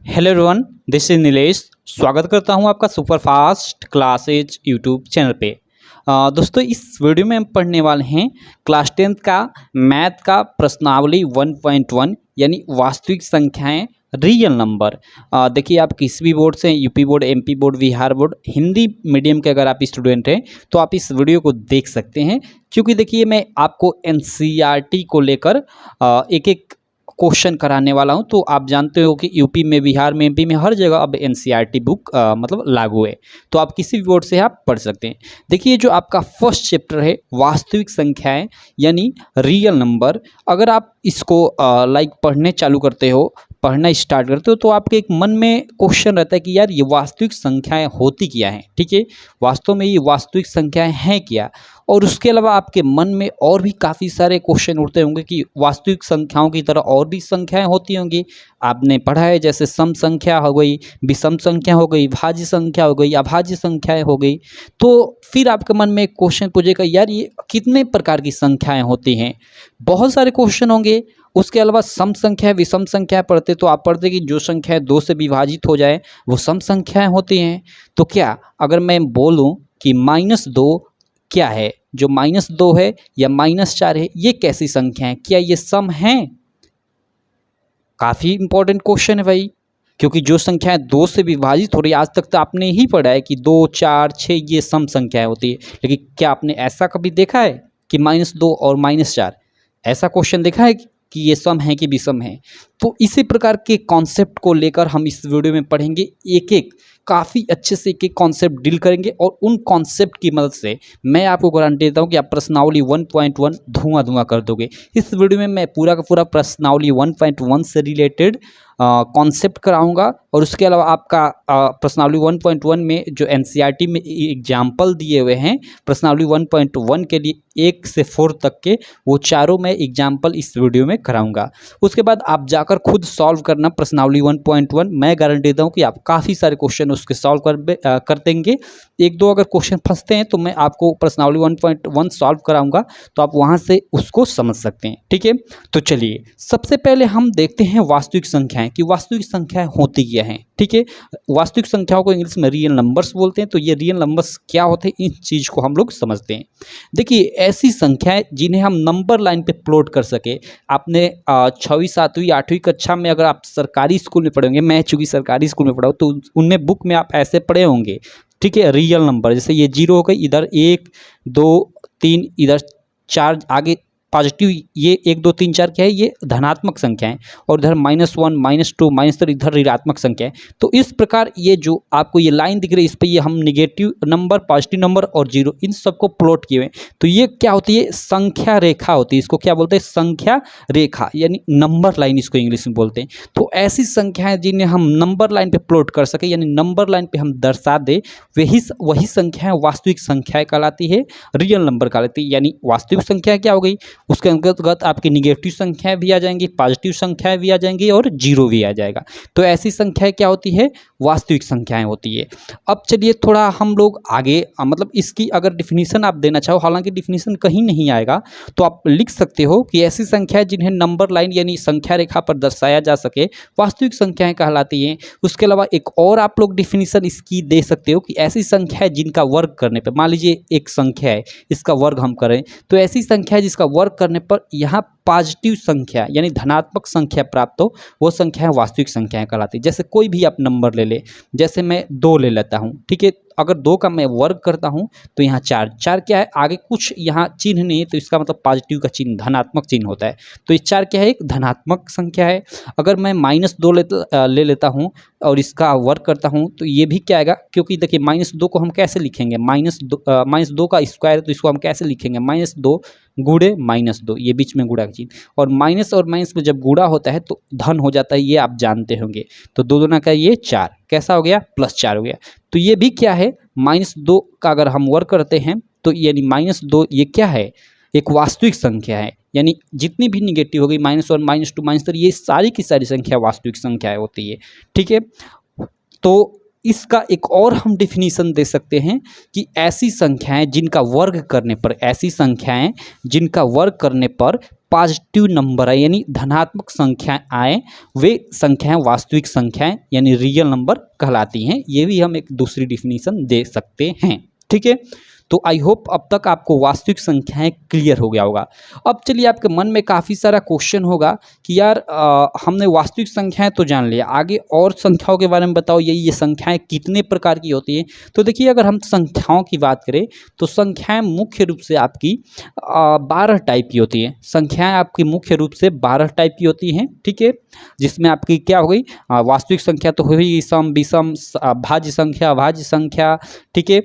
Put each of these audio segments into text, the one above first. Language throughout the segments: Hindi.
Hello everyone, this is Nilesh. स्वागत करता हूं आपका super fast classes YouTube channel पे। दोस्तों, इस वीडियो में हम पढ़ने वाले हैं क्लास 10th का मैथ का प्रश्नावली 1.1 यानी वास्तविक संख्याएं रियल नंबर। देखिए, आप किसी भी बोर्ड से, UP board, MP board, Bihar board, Hindi medium के अगर आप स्टूडेंट हैं तो आप इस वीडियो को देख सकते हैं, क्योंकि देखिए मैं आपको एनसीईआरटी को लेकर एक एक क्वेश्चन कराने वाला हूं। तो आप जानते हो कि यूपी में, बिहार में, एमपी में हर जगह अब एनसीईआरटी बुक मतलब लागू है, तो आप किसी भी बोर्ड से आप पढ़ सकते हैं। देखिए, जो आपका फर्स्ट चैप्टर है वास्तविक संख्याएं यानी रियल नंबर, अगर आप इसको पढ़ने चालू करते हो, पढ़ना स्टार्ट करते हो, तो आपके एक मन में क्वेश्चन रहता है कि यार ये वास्तविक संख्याएं होती क्या हैं। ठीक है, वास्तव में ये वास्तविक संख्याएं हैं क्या। और उसके अलावा आपके मन में और भी काफ़ी सारे क्वेश्चन उठते होंगे कि वास्तविक संख्याओं की तरह और भी संख्याएं होती होंगी। आपने पढ़ा है, जैसे सम संख्या हो गई, विषम संख्या हो गई, भाज्य संख्या हो गई, अभाज्य संख्याएं हो गई। तो फिर आपके मन में एक क्वेश्चन पूछेगा, यार ये कितने प्रकार की संख्याएं होती हैं। बहुत सारे क्वेश्चन होंगे। उसके अलावा सम संख्या, विषम संख्या पढ़ते तो आप पढ़ते कि जो संख्या 2 से विभाजित हो जाए वो सम संख्याएं होती हैं। तो क्या अगर मैं बोलूं कि -2 क्या है, जो -2 है या -4 है, ये कैसी संख्या है, क्या ये सम है? काफ़ी इंपॉर्टेंट क्वेश्चन है भाई, क्योंकि जो संख्याएं 2 से विभाजित हो रही है, आज तक तो आपने ही पढ़ा है कि 2, 4, 6 ये सम संख्याएं होती है। लेकिन क्या आपने ऐसा कभी देखा है कि -2 और -4, ऐसा क्वेश्चन देखा है कि ये सम है कि विषम है? तो इसी प्रकार के कॉन्सेप्ट को लेकर हम इस वीडियो में पढ़ेंगे। एक एक काफ़ी अच्छे से एक एक कॉन्सेप्ट डील करेंगे, और उन कॉन्सेप्ट की मदद से मैं आपको गारंटी देता हूं कि आप प्रश्नावली 1.1 धुआं धुआं कर दोगे। इस वीडियो में मैं पूरा का पूरा प्रश्नावली 1.1 से रिलेटेड कॉन्सेप्ट कराऊंगा, और उसके अलावा आपका प्रश्नावली 1.1 में जो एनसीईआरटी में एग्जाम्पल दिए हुए हैं प्रश्नावली 1.1 के लिए 1 से 4 तक के, वो चारों मैं एग्जाम्पल इस वीडियो में कराऊंगा। उसके बाद आप जाकर खुद सॉल्व करना प्रश्नावली 1.1। मैं गारंटी देता हूँ कि आप काफ़ी सारे क्वेश्चन उसके सॉल्व कर देंगे। एक दो अगर क्वेश्चन फंसते हैं तो मैं आपको प्रश्नावली 1.1 सॉल्व कराऊंगा, तो आप वहाँ से उसको समझ सकते हैं। ठीक है, तो चलिए सबसे पहले हम देखते हैं वास्तविक संख्याएं कि वास्तविक संख्याएं होती क्या हैं। ठीक है, वास्तविक संख्याओं को इंग्लिश में रियल नंबर्स बोलते हैं। तो ये रियल नंबर्स क्या होते हैं, इन चीज़ को हम लोग समझते हैं। देखिए, ऐसी संख्याएं जिन्हें हम नंबर लाइन पे प्लॉट कर सके। आपने 6वीं 7वीं 8वीं कक्षा में, अगर आप सरकारी स्कूल में पढ़े होंगे, मैं चूँकि सरकारी स्कूल में पढ़ा हूँ, तो उनमें बुक में आप ऐसे पढ़े होंगे। ठीक है, रियल नंबर जैसे ये 0 हो गई, इधर 1 2 3, इधर 4 आगे पॉजिटिव, ये 1 2 3 4 क्या है, ये धनात्मक संख्या है, और इधर -1 -2 -3 इधर ऋणात्मक संख्या है। तो इस प्रकार ये जो आपको ये लाइन दिख रही है, इस पर ये हम निगेटिव नंबर, पॉजिटिव नंबर और 0 इन सबको प्लॉट किए हुए हैं। तो ये क्या होती है, संख्या रेखा होती है। इसको क्या बोलते हैं, संख्या रेखा, यानी नंबर लाइन इसको इंग्लिश में बोलते हैं। तो ऐसी संख्याएं जिन्हें हम नंबर लाइन पे प्लॉट कर सके, यानी नंबर लाइन पे हम दर्शा दे, वही संख्याएं वास्तविक संख्याएं कहलाती है, रियल नंबर कहलाती है। यानी वास्तविक संख्या क्या हो गई, उसके अंतर्गत आपकी निगेटिव संख्याएं भी आ जाएंगी, पॉजिटिव संख्याएं भी आ जाएंगी और 0 भी आ जाएगा। तो ऐसी संख्याएं क्या होती है, वास्तविक संख्याएं होती है। अब चलिए थोड़ा हम लोग आगे मतलब इसकी अगर डिफिनीशन आप देना चाहो, हालांकि डिफिनीशन कहीं नहीं आएगा, तो आप लिख सकते हो कि ऐसी संख्याएं जिन्हें नंबर लाइन यानी संख्या रेखा पर दर्शाया जा सके, वास्तविक संख्याएं कहलाती हैं। उसके अलावा एक और आप लोग डिफिनीशन इसकी दे सकते हो कि ऐसी संख्याएं जिनका वर्ग करने पर, मान लीजिए एक संख्या है, इसका वर्ग हम करें, तो ऐसी संख्या है जिसका वर्ग करने पर यहाँ पॉजिटिव संख्या यानी धनात्मक संख्या प्राप्त हो, वो संख्या वास्तविक संख्याएं कहलाती है। जैसे कोई भी आप नंबर ले ले, जैसे मैं 2 ले लेता हूँ। ठीक है, अगर 2 का मैं वर्ग करता हूँ तो यहाँ 4 क्या है, आगे कुछ यहाँ चिन्ह नहीं है, तो इसका मतलब पॉजिटिव का चिन्ह, धनात्मक चिन्ह होता है। तो ये 4 क्या है, एक धनात्मक संख्या है। अगर मैं -2 ले लेता हूँ और इसका वर्ग करता हूँ, तो ये भी क्या आएगा, क्योंकि देखिए -2 को हम कैसे लिखेंगे, -2 का स्क्वायर, तो इसको हम कैसे लिखेंगे, -2 गुणे -2, ये बीच में गुणा का चिन्ह, और माइनस और माइनस में जब गुणा होता है तो धन हो जाता है, ये आप जानते होंगे। तो 2 दूना का ये 4 कैसा हो गया, +4 हो गया। तो ये भी क्या है, -2 का अगर हम वर्ग करते हैं तो यानी -2 ये क्या है, एक वास्तविक संख्या है। यानी जितनी भी निगेटिव हो गई, -1 -2 -3, ये सारी की सारी संख्या वास्तविक संख्याएं होती है। ठीक है, तो इसका एक और हम डिफिनीशन दे सकते हैं कि ऐसी संख्याएं जिनका वर्ग करने पर, ऐसी संख्याएं जिनका वर्ग करने पर पॉजिटिव नंबर है यानी धनात्मक संख्याएं आए वे संख्याएं वास्तविक संख्याएं यानी रियल नंबर कहलाती हैं। ये भी हम एक दूसरी डिफिनीशन दे सकते हैं। ठीक है, तो आई होप अब तक आपको वास्तविक संख्याएं क्लियर हो गया होगा। अब चलिए, आपके मन में काफ़ी सारा क्वेश्चन होगा कि यार हमने वास्तविक संख्याएं तो जान लिया, आगे और संख्याओं के बारे में बताओ, ये संख्याएं कितने प्रकार की होती हैं। तो देखिए, अगर हम संख्याओं की बात करें तो संख्याएं मुख्य रूप से आपकी 12 टाइप की होती हैं। संख्याएं आपकी मुख्य रूप से 12 टाइप की होती हैं। ठीक है, जिसमें आपकी क्या हो गई, वास्तविक संख्या तो हुई, सम विषम, भाज्य संख्या, अभाज्य संख्या, ठीक है,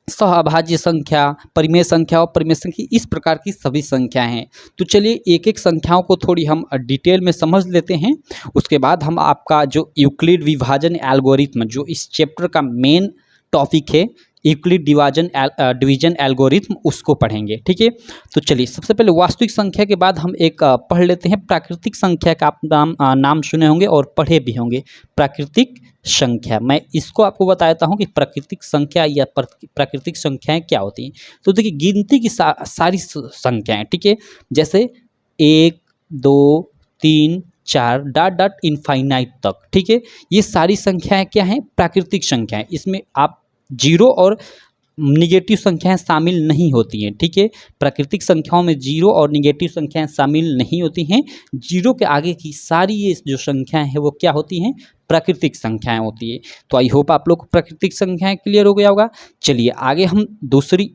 सहअभाज्य संख्या, परिमेय संख्या और परिमेय संख्या, इस प्रकार की सभी संख्याएं हैं। तो चलिए एक एक संख्याओं को थोड़ी हम डिटेल में समझ लेते हैं। उसके बाद हम आपका जो यूक्लिड विभाजन एल्गोरिथम, जो इस चैप्टर का मेन टॉपिक है, यूक्लिड डिवीजन एल्गोरिथम, उसको पढ़ेंगे। ठीक है, तो चलिए सबसे पहले वास्तविक संख्या के बाद हम एक पढ़ लेते हैं प्राकृतिक संख्या का। आप नाम सुने होंगे और पढ़े भी होंगे, प्राकृतिक संख्या। मैं इसको आपको बता देता हूँ कि प्राकृतिक संख्या या प्राकृतिक संख्याएं क्या होती हैं। तो देखिए, गिनती की सारी संख्याएं, ठीक है, जैसे 1 2 3 4 डॉट डॉट इनफाइनाइट तक, ठीक है, ये सारी संख्याएं क्या हैं, प्राकृतिक संख्याएं। इसमें आप जीरो और निगेटिव संख्याएं शामिल नहीं होती हैं। ठीक है, प्राकृतिक संख्याओं में जीरो और निगेटिव संख्याएं शामिल नहीं होती हैं। जीरो के आगे की सारी ये जो संख्याएं हैं वो क्या होती हैं, प्राकृतिक संख्याएं होती है। तो आई होप आप लोग को प्राकृतिक संख्याएं क्लियर हो गया होगा। चलिए आगे हम दूसरी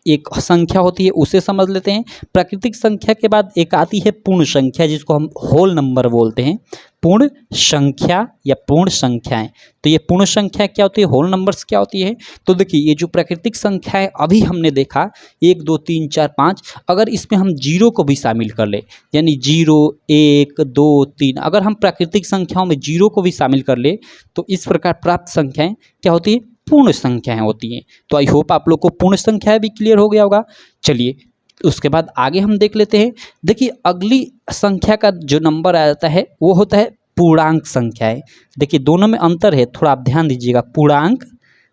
एक संख्या होती है उसे समझ लेते हैं। प्राकृतिक संख्या के बाद एक आती है पूर्ण संख्या, जिसको हम होल नंबर बोलते हैं, पूर्ण संख्या या पूर्ण संख्याएं। तो ये पूर्ण संख्या क्या होती है, होल नंबर्स क्या होती है। तो देखिए, ये जो प्राकृतिक संख्या है अभी हमने देखा 1 2 3 4 5, अगर इसमें हम जीरो को भी शामिल कर ले, यानी 0 1 2 3, अगर हम प्राकृतिक संख्याओं में जीरो को भी शामिल कर ले तो इस प्रकार प्राप्त संख्याएं क्या होती है, पूर्ण संख्याएं होती हैं। तो आई होप आप लोग को पूर्ण संख्याएं भी क्लियर हो गया होगा। चलिए उसके बाद आगे हम देख लेते हैं। देखिए, अगली संख्या का जो नंबर आ जाता है वो होता है पूर्णांक संख्याएं। देखिए, दोनों में अंतर है, थोड़ा आप ध्यान दीजिएगा। पूर्णांक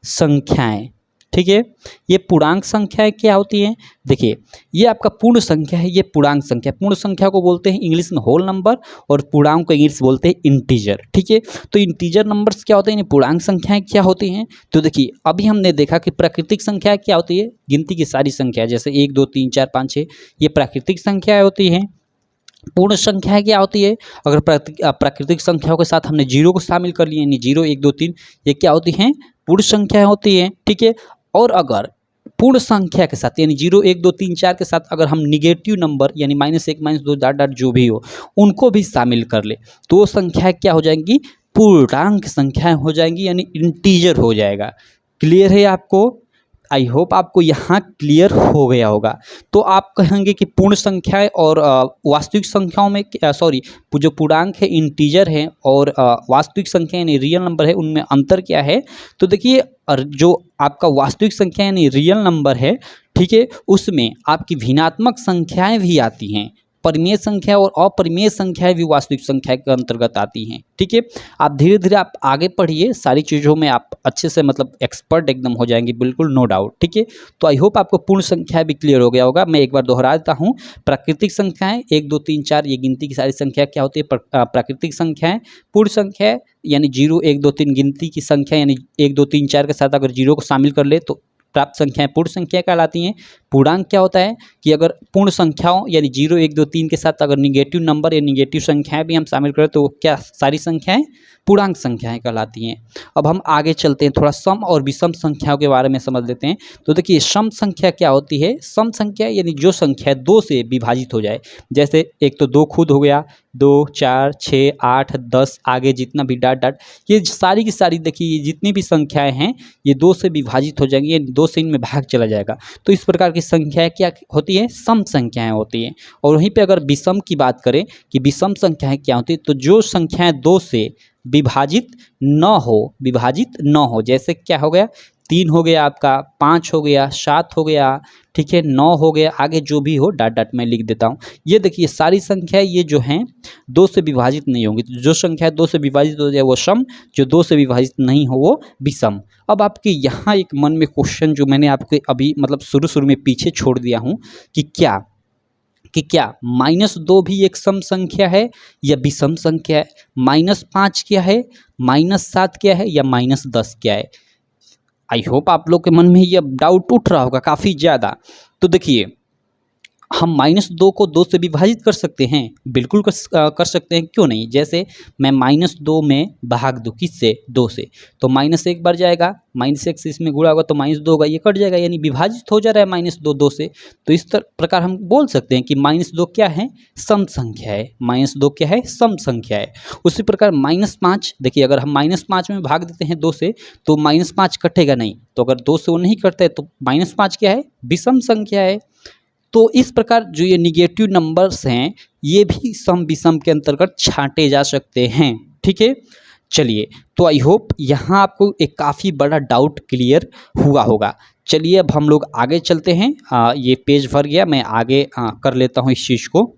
संख्याएं, ठीक है, ये पूर्णांक संख्याएं क्या होती हैं। देखिए, ये आपका पूर्ण संख्या है, ये पूर्णांक संख्या। पूर्ण संख्या को बोलते हैं इंग्लिश में होल नंबर, और पूर्णांक को इंग्लिश बोलते हैं इंटीजर। ठीक है, तो इंटीजर नंबर्स क्या होते हैं, पूर्णांक संख्याएं क्या होती हैं। तो देखिए, अभी हमने देखा कि प्राकृतिक संख्या क्या होती है, गिनती की सारी संख्या, जैसे 1 2 3 4 5 6, ये प्राकृतिक संख्याएं होती हैं। पूर्ण संख्या क्या होती है, अगर प्राकृतिक संख्याओं के साथ हमने जीरो को शामिल कर लिए, यानी 0 1 2 3, ये क्या होती हैं, पूर्ण संख्याएं होती हैं। ठीक है, और अगर पूर्ण संख्या के साथ यानी 0 1 2 3 4 के साथ अगर हम निगेटिव नंबर यानी -1 -2 डॉट डॉट जो भी हो उनको भी शामिल कर ले तो वो संख्या क्या हो जाएंगी, पूर्णांक संख्याएं हो जाएंगी, यानी इंटीजर हो जाएगा। क्लियर है आपको, आई होप आपको यहाँ क्लियर हो गया होगा। तो आप कहेंगे कि पूर्ण संख्याएं और वास्तविक संख्याओं में सॉरी, जो पूर्णांक है इंटीजर है और वास्तविक संख्या यानी रियल नंबर है, उनमें अंतर क्या है। तो देखिए, जो आपका वास्तविक संख्या यानी रियल नंबर है, ठीक है, उसमें आपकी भिन्नात्मक संख्याएं भी आती हैं। परिमेय संख्या और अपरिमेय संख्याएं भी वास्तविक संख्या के अंतर्गत आती हैं। ठीक है, आप धीरे धीरे आप आगे पढ़िए, सारी चीज़ों में आप अच्छे से मतलब एक्सपर्ट एकदम हो जाएंगे, बिल्कुल नो डाउट। ठीक है, तो आई होप आपको पूर्ण संख्या भी क्लियर हो गया होगा। मैं एक बार दोहरा देता हूँ, प्राकृतिक संख्याएं 1 2 3 4, ये गिनती की सारी संख्या क्या होती है, प्राकृतिक संख्याएं। पूर्ण संख्या यानी 0 1 2 3 गिनती की संख्या, यानी 1 2 3 4 के साथ अगर जीरो को शामिल कर ले तो प्राप्त संख्याएं पूर्ण संख्या कहलाती हैं। पूर्णांक क्या होता है कि अगर पूर्ण संख्याओं यानी 0 1 2 3 के साथ अगर निगेटिव नंबर या निगेटिव संख्याएं भी हम शामिल करें तो क्या सारी संख्याएं पूर्णांक संख्याएं कहलाती हैं। अब हम आगे चलते हैं, थोड़ा सम और विषम संख्याओं के बारे में समझ लेते हैं। तो देखिए, सम संख्या क्या होती है, सम संख्या यानी जो संख्या 2 से विभाजित हो जाए, जैसे एक तो 2 खुद हो गया, 2 4 6 8 10, आगे जितना भी डॉट डॉट, ये सारी की सारी देखिए, ये जितनी भी संख्याएं हैं ये 2 से विभाजित हो जाएंगी, यानी 2 से इनमें भाग चला जाएगा। तो इस प्रकार की संख्याएं क्या होती है, सम संख्याएं होती हैं। और वहीं पे अगर विषम की बात करें कि विषम संख्याएं क्या होती है, तो जो संख्याएं 2 से विभाजित न हो, जैसे क्या हो गया, 3 हो गया आपका, 5 हो गया, 7 हो गया, ठीक है, 9 हो गया, आगे जो भी हो डॉट डॉट मैं लिख देता हूँ। ये देखिए सारी संख्याएं ये जो हैं 2 से विभाजित नहीं होंगी। तो जो संख्या 2 से विभाजित हो जाए वो सम, जो 2 से विभाजित नहीं हो वो विषम। अब आपके यहाँ एक मन में क्वेश्चन जो मैंने आपके अभी मतलब शुरू में पीछे छोड़ दिया हूँ कि कि क्या -2 भी एक सम संख्या है या विषम संख्या है, -5 क्या है, -7 क्या है या -10 क्या है। आई होप आप लोग के मन में ये डाउट उठ रहा होगा काफ़ी ज़्यादा। तो देखिए, हम -2 को 2 से विभाजित कर सकते हैं, बिल्कुल कर सकते हैं, क्यों नहीं। जैसे मैं -2 में भाग दूँ किससे, 2 से, तो -1 बढ़ जाएगा, -1 से इसमें गुणा होगा तो -2 होगा, ये कट जाएगा, यानी विभाजित हो जा रहा है -2 2 से। तो इस प्रकार हम बोल सकते हैं कि -2 क्या है, सम संख्या है। -2 क्या है, सम संख्या है। उसी प्रकार -5, देखिए अगर हम -5 में भाग देते हैं 2 से तो -5 कटेगा नहीं, तो अगर 2 से वो नहीं कटता है तो -5 क्या है, विषम संख्या है। तो इस प्रकार जो ये निगेटिव नंबर्स हैं, ये भी सम विषम के अंतर्गत छांटे जा सकते हैं। ठीक है, चलिए, तो आई होप यहाँ आपको एक काफ़ी बड़ा डाउट क्लियर हुआ होगा। चलिए अब हम लोग आगे चलते हैं। ये पेज भर गया, मैं आगे कर लेता हूँ इस चीज़ को।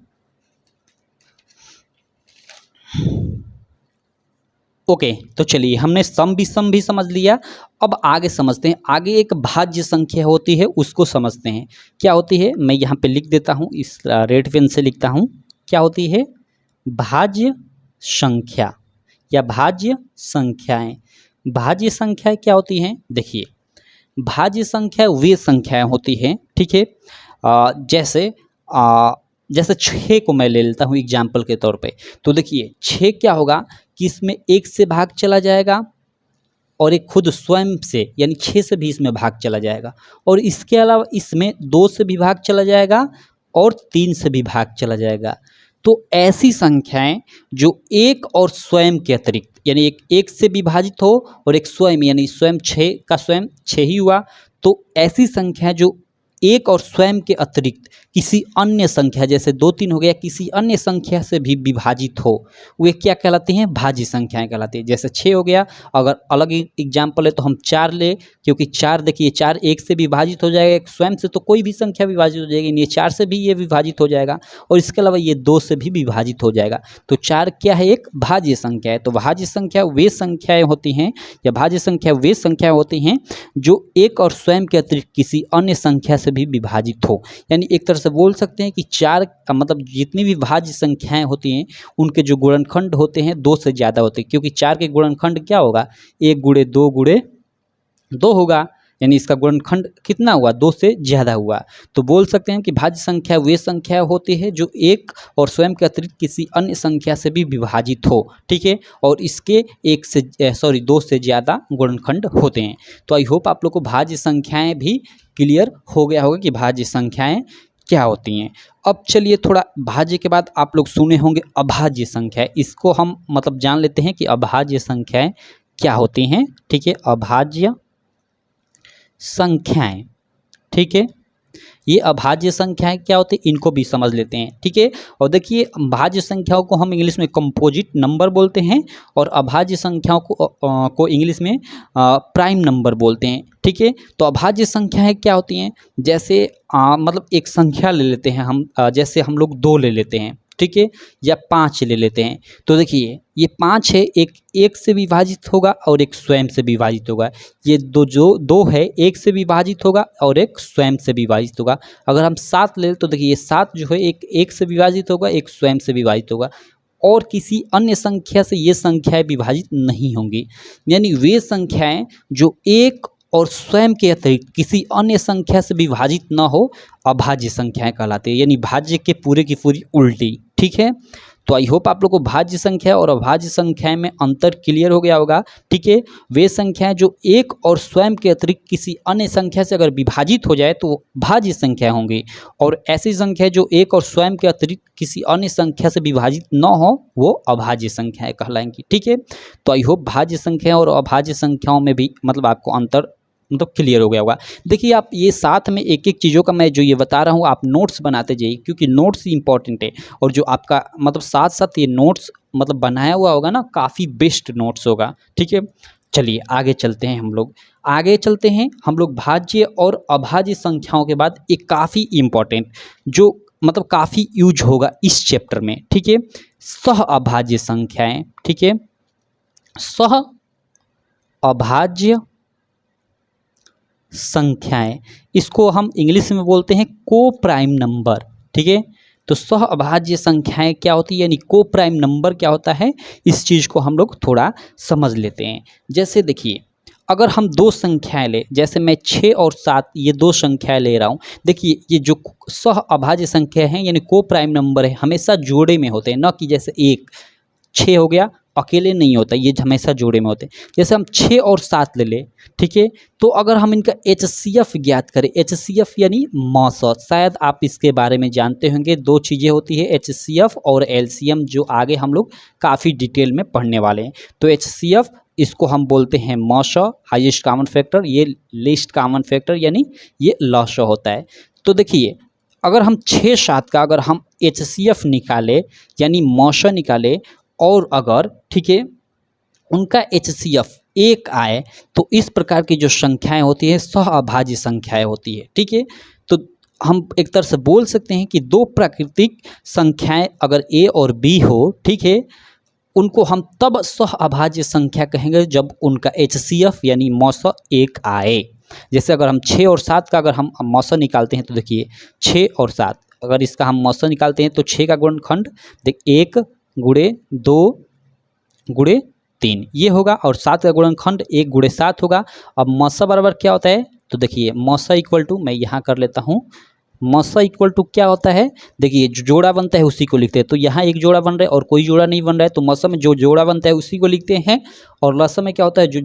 ओके, तो चलिए हमने सम विषम भी समझ लिया। अब आगे समझते हैं, आगे एक भाज्य संख्या होती है उसको समझते हैं। क्या होती है, मैं यहाँ पे लिख देता हूँ, इस रेड पेन से लिखता हूँ। क्या होती है, भाज्य संख्या या भाज्य संख्याएं। भाज्य संख्याएं क्या होती हैं, देखिए भाज्य संख्या वे संख्याएं होती हैं, ठीक है। जैसे जैसे 6 को मैं ले लेता हूँ एग्जाम्पल के तौर पे। तो देखिए 6 क्या होगा कि इसमें 1 से भाग चला जाएगा और एक खुद स्वयं से यानी 6 से भी इसमें भाग चला जाएगा, और इसके अलावा इसमें 2 से भी भाग चला जाएगा और 3 से भी भाग चला जाएगा। तो ऐसी संख्याएं जो एक और स्वयं के अतिरिक्त यानी एक से विभाजित हो और एक स्वयं यानी स्वयं 6 का स्वयं 6 ही हुआ, तो ऐसी संख्या जो एक और स्वयं के अतिरिक्त किसी अन्य संख्या जैसे 2 3 हो गया किसी अन्य संख्या से भी विभाजित हो, वे क्या कहलाती हैं, भाज्य संख्याएं कहलाती हैं। जैसे 6 हो गया, अगर अलग एग्जाम्पल है तो हम 4 ले, क्योंकि 4 देखिए 4 एक से विभाजित हो जाएगा, एक स्वयं से तो कोई भी संख्या विभाजित हो जाएगी, ये 4 से भी ये विभाजित हो जाएगा और इसके अलावा ये 2 से भी विभाजित हो जाएगा। तो 4 क्या है, एक भाज्य संख्या है। तो भाज्य संख्या वे संख्याएं होती हैं या भाज्य संख्या वे संख्या होती हैं जो एक और स्वयं के अतिरिक्त किसी अन्य संख्या से भी विभाजित हो। यानी एक तरह से बोल सकते हैं कि 4 का मतलब जितनी भी भाज्य संख्याएं होती हैं उनके जो गुणनखंड होते हैं 2 से ज़्यादा होते हैं, क्योंकि 4 के गुणनखंड क्या होगा, 1 गुणे 2 गुणे 2 होगा, यानी इसका गुणनखंड कितना हुआ, 2 से ज़्यादा हुआ। तो बोल सकते हैं कि भाज्य संख्या वे संख्या होती है जो एक और स्वयं के अतिरिक्त किसी अन्य संख्या से भी विभाजित हो, ठीक है, और इसके 2 से ज़्यादा गुणनखंड होते हैं। तो आई होप आप लोग को भाज्य संख्याएं भी क्लियर हो गया होगा कि भाज्य संख्याएं क्या होती हैं। अब चलिए थोड़ा भाज्य के बाद आप लोग सुने होंगे अभाज्य संख्या, इसको हम मतलब जान लेते हैं कि अभाज्य संख्याएं क्या होती हैं। ठीक है, अभाज्य संख्याएं, ठीक है, ये अभाज्य संख्याएं क्या होती है इनको भी समझ लेते हैं। ठीक है, और देखिए भाज्य संख्याओं को हम इंग्लिश में कंपोजिट नंबर बोलते हैं और अभाज्य संख्याओं को इंग्लिश में प्राइम नंबर बोलते हैं। ठीक है, तो अभाज्य संख्याएं क्या होती हैं, जैसे मतलब एक संख्या ले लेते हैं हम, जैसे हम लोग 2 ले लेते हैं, ठीक है, या 5 ले लेते हैं। तो देखिए ये 5 है, एक से विभाजित होगा और एक स्वयं से विभाजित होगा। ये दो है, एक से विभाजित होगा और एक स्वयं से विभाजित होगा। अगर हम 7 ले तो देखिए ये 7 जो है एक से विभाजित होगा, एक स्वयं से विभाजित होगा और किसी अन्य संख्या से ये संख्याएं विभाजित नहीं होंगी। यानी वे संख्याएं जो एक और स्वयं के अतिरिक्त किसी अन्य संख्या से विभाजित न हो अभाज्य संख्याएं कहलाती है, यानी भाज्य के पूरे की पूरी उल्टी। ठीक है, तो आई होप आप लोग को भाज्य संख्या और अभाज्य संख्याएं में अंतर क्लियर हो गया होगा। ठीक है, वे संख्याएं जो एक और स्वयं के अतिरिक्त किसी अन्य संख्या से अगर विभाजित हो जाए तो वो भाज्य संख्या होंगी, और ऐसी संख्या जो एक और स्वयं के अतिरिक्त किसी अन्य संख्या से विभाजित न हो वो अभाज्य संख्याएं कहलाएंगी। ठीक है, तो आई होप भाज्य संख्या और अभाज्य संख्याओं में भी मतलब आपको अंतर मतलब क्लियर हो गया होगा। देखिए आप ये साथ में एक एक चीज़ों का मैं जो ये बता रहा हूँ आप नोट्स बनाते जाइए, क्योंकि नोट्स ही इंपॉर्टेंट है, और जो आपका मतलब साथ साथ ये नोट्स मतलब बनाया हुआ होगा ना, काफ़ी बेस्ट नोट्स होगा। ठीक है, चलिए आगे चलते हैं हम लोग भाज्य और अभाज्य संख्याओं के बाद एक काफ़ी इम्पॉर्टेंट जो मतलब काफ़ी यूज होगा इस चैप्टर में। ठीक है, सह अभाज्य संख्याएं। ठीक है, सह अभाज्य संख्याएं, इसको हम इंग्लिश में बोलते हैं को प्राइम नंबर। ठीक है, तो सह अभाज्य संख्याएं क्या होती है, यानी को प्राइम नंबर क्या होता है, इस चीज़ को हम लोग थोड़ा समझ लेते हैं। जैसे देखिए, अगर हम दो संख्याएं ले, जैसे मैं 6 और 7 ये दो संख्याएं ले रहा हूँ। देखिए ये जो सह अभाज्य संख्या है यानी को प्राइम नंबर है, हमेशा जोड़े में होते हैं, न कि जैसे 6 हो गया अकेले नहीं होता, ये हमेशा जोड़े में होते हैं। जैसे हम 6 और 7 ले लें, ठीक है, तो अगर हम इनका HCF ज्ञात करें, HCF यानी मौसा, शायद आप इसके बारे में जानते होंगे। दो चीज़ें होती है HCF और LCM, जो आगे हम लोग काफ़ी डिटेल में पढ़ने वाले हैं। तो HCF इसको हम बोलते हैं मौसा, हाईएस्ट कॉमन फैक्टर, ये लीस्ट कॉमन फैक्टर यानी ये लॉसा होता है। तो देखिए, अगर हम 6-7 का अगर हम HCF निकाले यानी मौसा निकाले, और अगर ठीक है उनका HCF 1 आए, तो इस प्रकार की जो संख्याएं होती है सह अभाज्य संख्याएं होती है। ठीक है, तो हम एक तरह से बोल सकते हैं कि दो प्राकृतिक संख्याएं अगर A और B हो, ठीक है, उनको हम तब सह अभाज्य संख्या कहेंगे जब उनका HCF यानी मौसा 1 आए। जैसे अगर हम 6 और 7 का अगर हम मौसा निकालते हैं, तो देखिए 6 और 7 अगर इसका हम मौसा निकालते हैं तो 6 का गुणनखंड देख 1 गुणे 2 गुणे 3 ये होगा, और 7 का गुणनखंड 1 गुणे 7 होगा। अब मौसा बराबर क्या होता है, तो देखिए मौसा इक्वल टू, मैं यहाँ कर लेता हूँ, मौसा इक्वल टू क्या होता है, देखिए जो जोड़ा बनता है उसी को लिखते हैं। तो यहाँ एक जोड़ा बन रहा है और कोई जोड़ा नहीं बन रहा है, तो मौसा में जो जोड़ा बनता है उसी को लिखते हैं। और लसा में क्या होता है, जो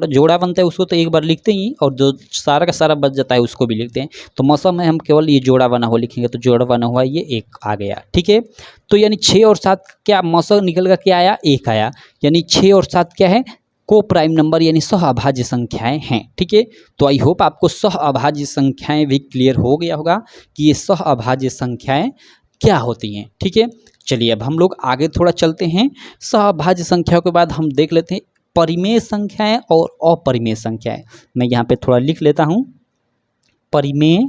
जोड़ा बनता है उसको तो एक बार लिखते ही, और जो सारा का सारा बच जाता है उसको भी लिखते हैं। तो मौसा में हम केवल ये जोड़ा बना हुआ लिखेंगे, तो जोड़ा बना हुआ ये 1 आ गया। ठीक है, तो यानी 6 और 7 क्या मौसा निकल कर क्या आया, 1 आया। यानी 6 और 7 क्या है, को प्राइम नंबर यानी सह अभाज्य संख्याएं हैं। ठीक है, तो आई होप आपको सह अभाज्य संख्याएं भी क्लियर हो गया होगा कि ये सह अभाज्य संख्याएं क्या होती हैं। ठीक है, चलिए अब हम लोग आगे थोड़ा चलते हैं। सह अभाज्य संख्याओं के बाद हम देख लेते हैं परिमेय संख्याएं और अपरिमेय संख्याएं। मैं यहाँ पे थोड़ा लिख लेता हूँ, परिमेय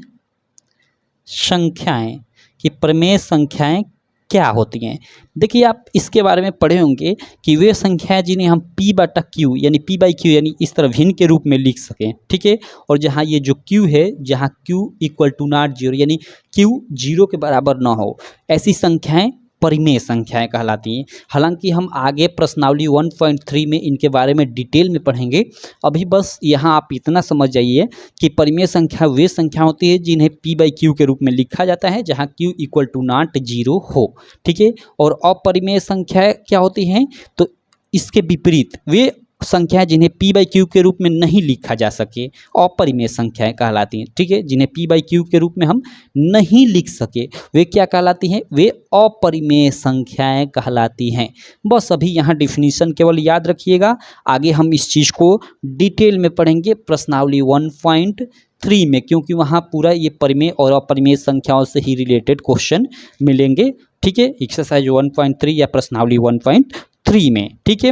संख्याएं, कि परिमेय संख्याएं क्या होती हैं। देखिए आप इसके बारे में पढ़े होंगे कि वे संख्याएं जिन्हें हम P/Q यानी P/Q यानी इस तरह भिन्न के रूप में लिख सकें। ठीक है, और जहाँ ये जो Q है, जहाँ Q इक्वल टू नॉट 0 यानी Q 0 के बराबर ना हो, ऐसी संख्याएं परिमेय संख्याएं कहलाती हैं। हालांकि हम आगे प्रश्नावली 1.3 में इनके बारे में डिटेल में पढ़ेंगे। अभी बस यहाँ आप इतना समझ जाइए कि परिमेय संख्या वे संख्या होती है जिन्हें P/Q के रूप में लिखा जाता है, जहाँ Q इक्वल टू नॉट 0 हो। ठीक है, और अपरिमेय संख्या क्या होती हैं, तो इसके विपरीत वे संख्याएं जिन्हें P/Q के रूप में नहीं लिखा जा सके, अपरिमेय संख्याएं कहलाती हैं। ठीक है, जिन्हें P/Q के रूप में हम नहीं लिख सके, वे क्या कहलाती हैं, वे अपरिमेय संख्याएं कहलाती हैं। बस अभी यहाँ डिफिनीशन केवल याद रखिएगा, आगे हम इस चीज़ को डिटेल में पढ़ेंगे प्रश्नावली 1.3 में, क्योंकि वहाँ पूरा ये परिमेय और अपरिमेय संख्याओं से ही रिलेटेड क्वेश्चन मिलेंगे। ठीक है, एक्सरसाइज 1.3 या प्रश्नावली 1.3 में। ठीक है,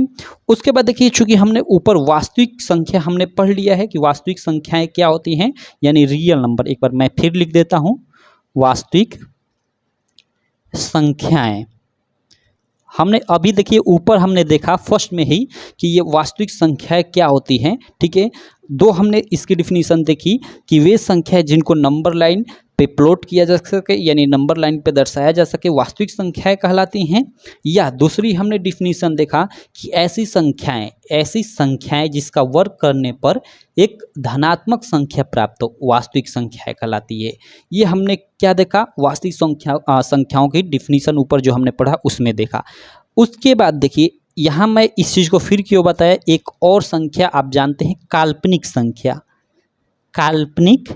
उसके बाद देखिए, चूंकि हमने ऊपर वास्तविक संख्या हमने पढ़ लिया है कि वास्तविक संख्याएं क्या होती हैं, यानी रियल नंबर। एक बार मैं फिर लिख देता हूं, वास्तविक संख्याएं। हमने अभी देखिए ऊपर हमने देखा फर्स्ट में ही कि ये वास्तविक संख्याएं क्या होती हैं। ठीक है, दो हमने इसकी डिफिनीशन देखी कि वे संख्याएं जिनको नंबर लाइन पे प्लॉट किया जा सके यानी नंबर लाइन पे दर्शाया जा सके वास्तविक संख्याएं कहलाती हैं। या दूसरी हमने डिफिनीशन देखा कि ऐसी संख्याएं जिसका वर्ग करने पर एक धनात्मक संख्या प्राप्त हो, वास्तविक संख्याएं कहलाती है। ये हमने क्या देखा, वास्तविक संख्याओं की डिफिनीशन ऊपर जो हमने पढ़ा उसमें देखा। उसके बाद देखिए, यहाँ मैं इस चीज़ को फिर क्यों बताया, एक और संख्या आप जानते हैं, काल्पनिक संख्या। काल्पनिक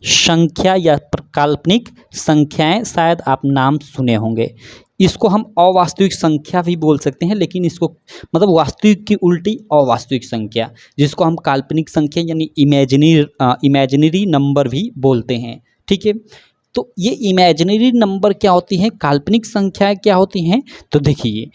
संख्या या काल्पनिक संख्याएं शायद आप नाम सुने होंगे। इसको हम अवास्तविक संख्या भी बोल सकते हैं, लेकिन इसको मतलब वास्तविक की उल्टी अवास्तविक संख्या, जिसको हम काल्पनिक संख्या यानी इमेजिनरी नंबर भी बोलते हैं। ठीक है, तो ये इमेजिनरी नंबर क्या होती हैं, काल्पनिक संख्याएं क्या होती हैं, तो देखिए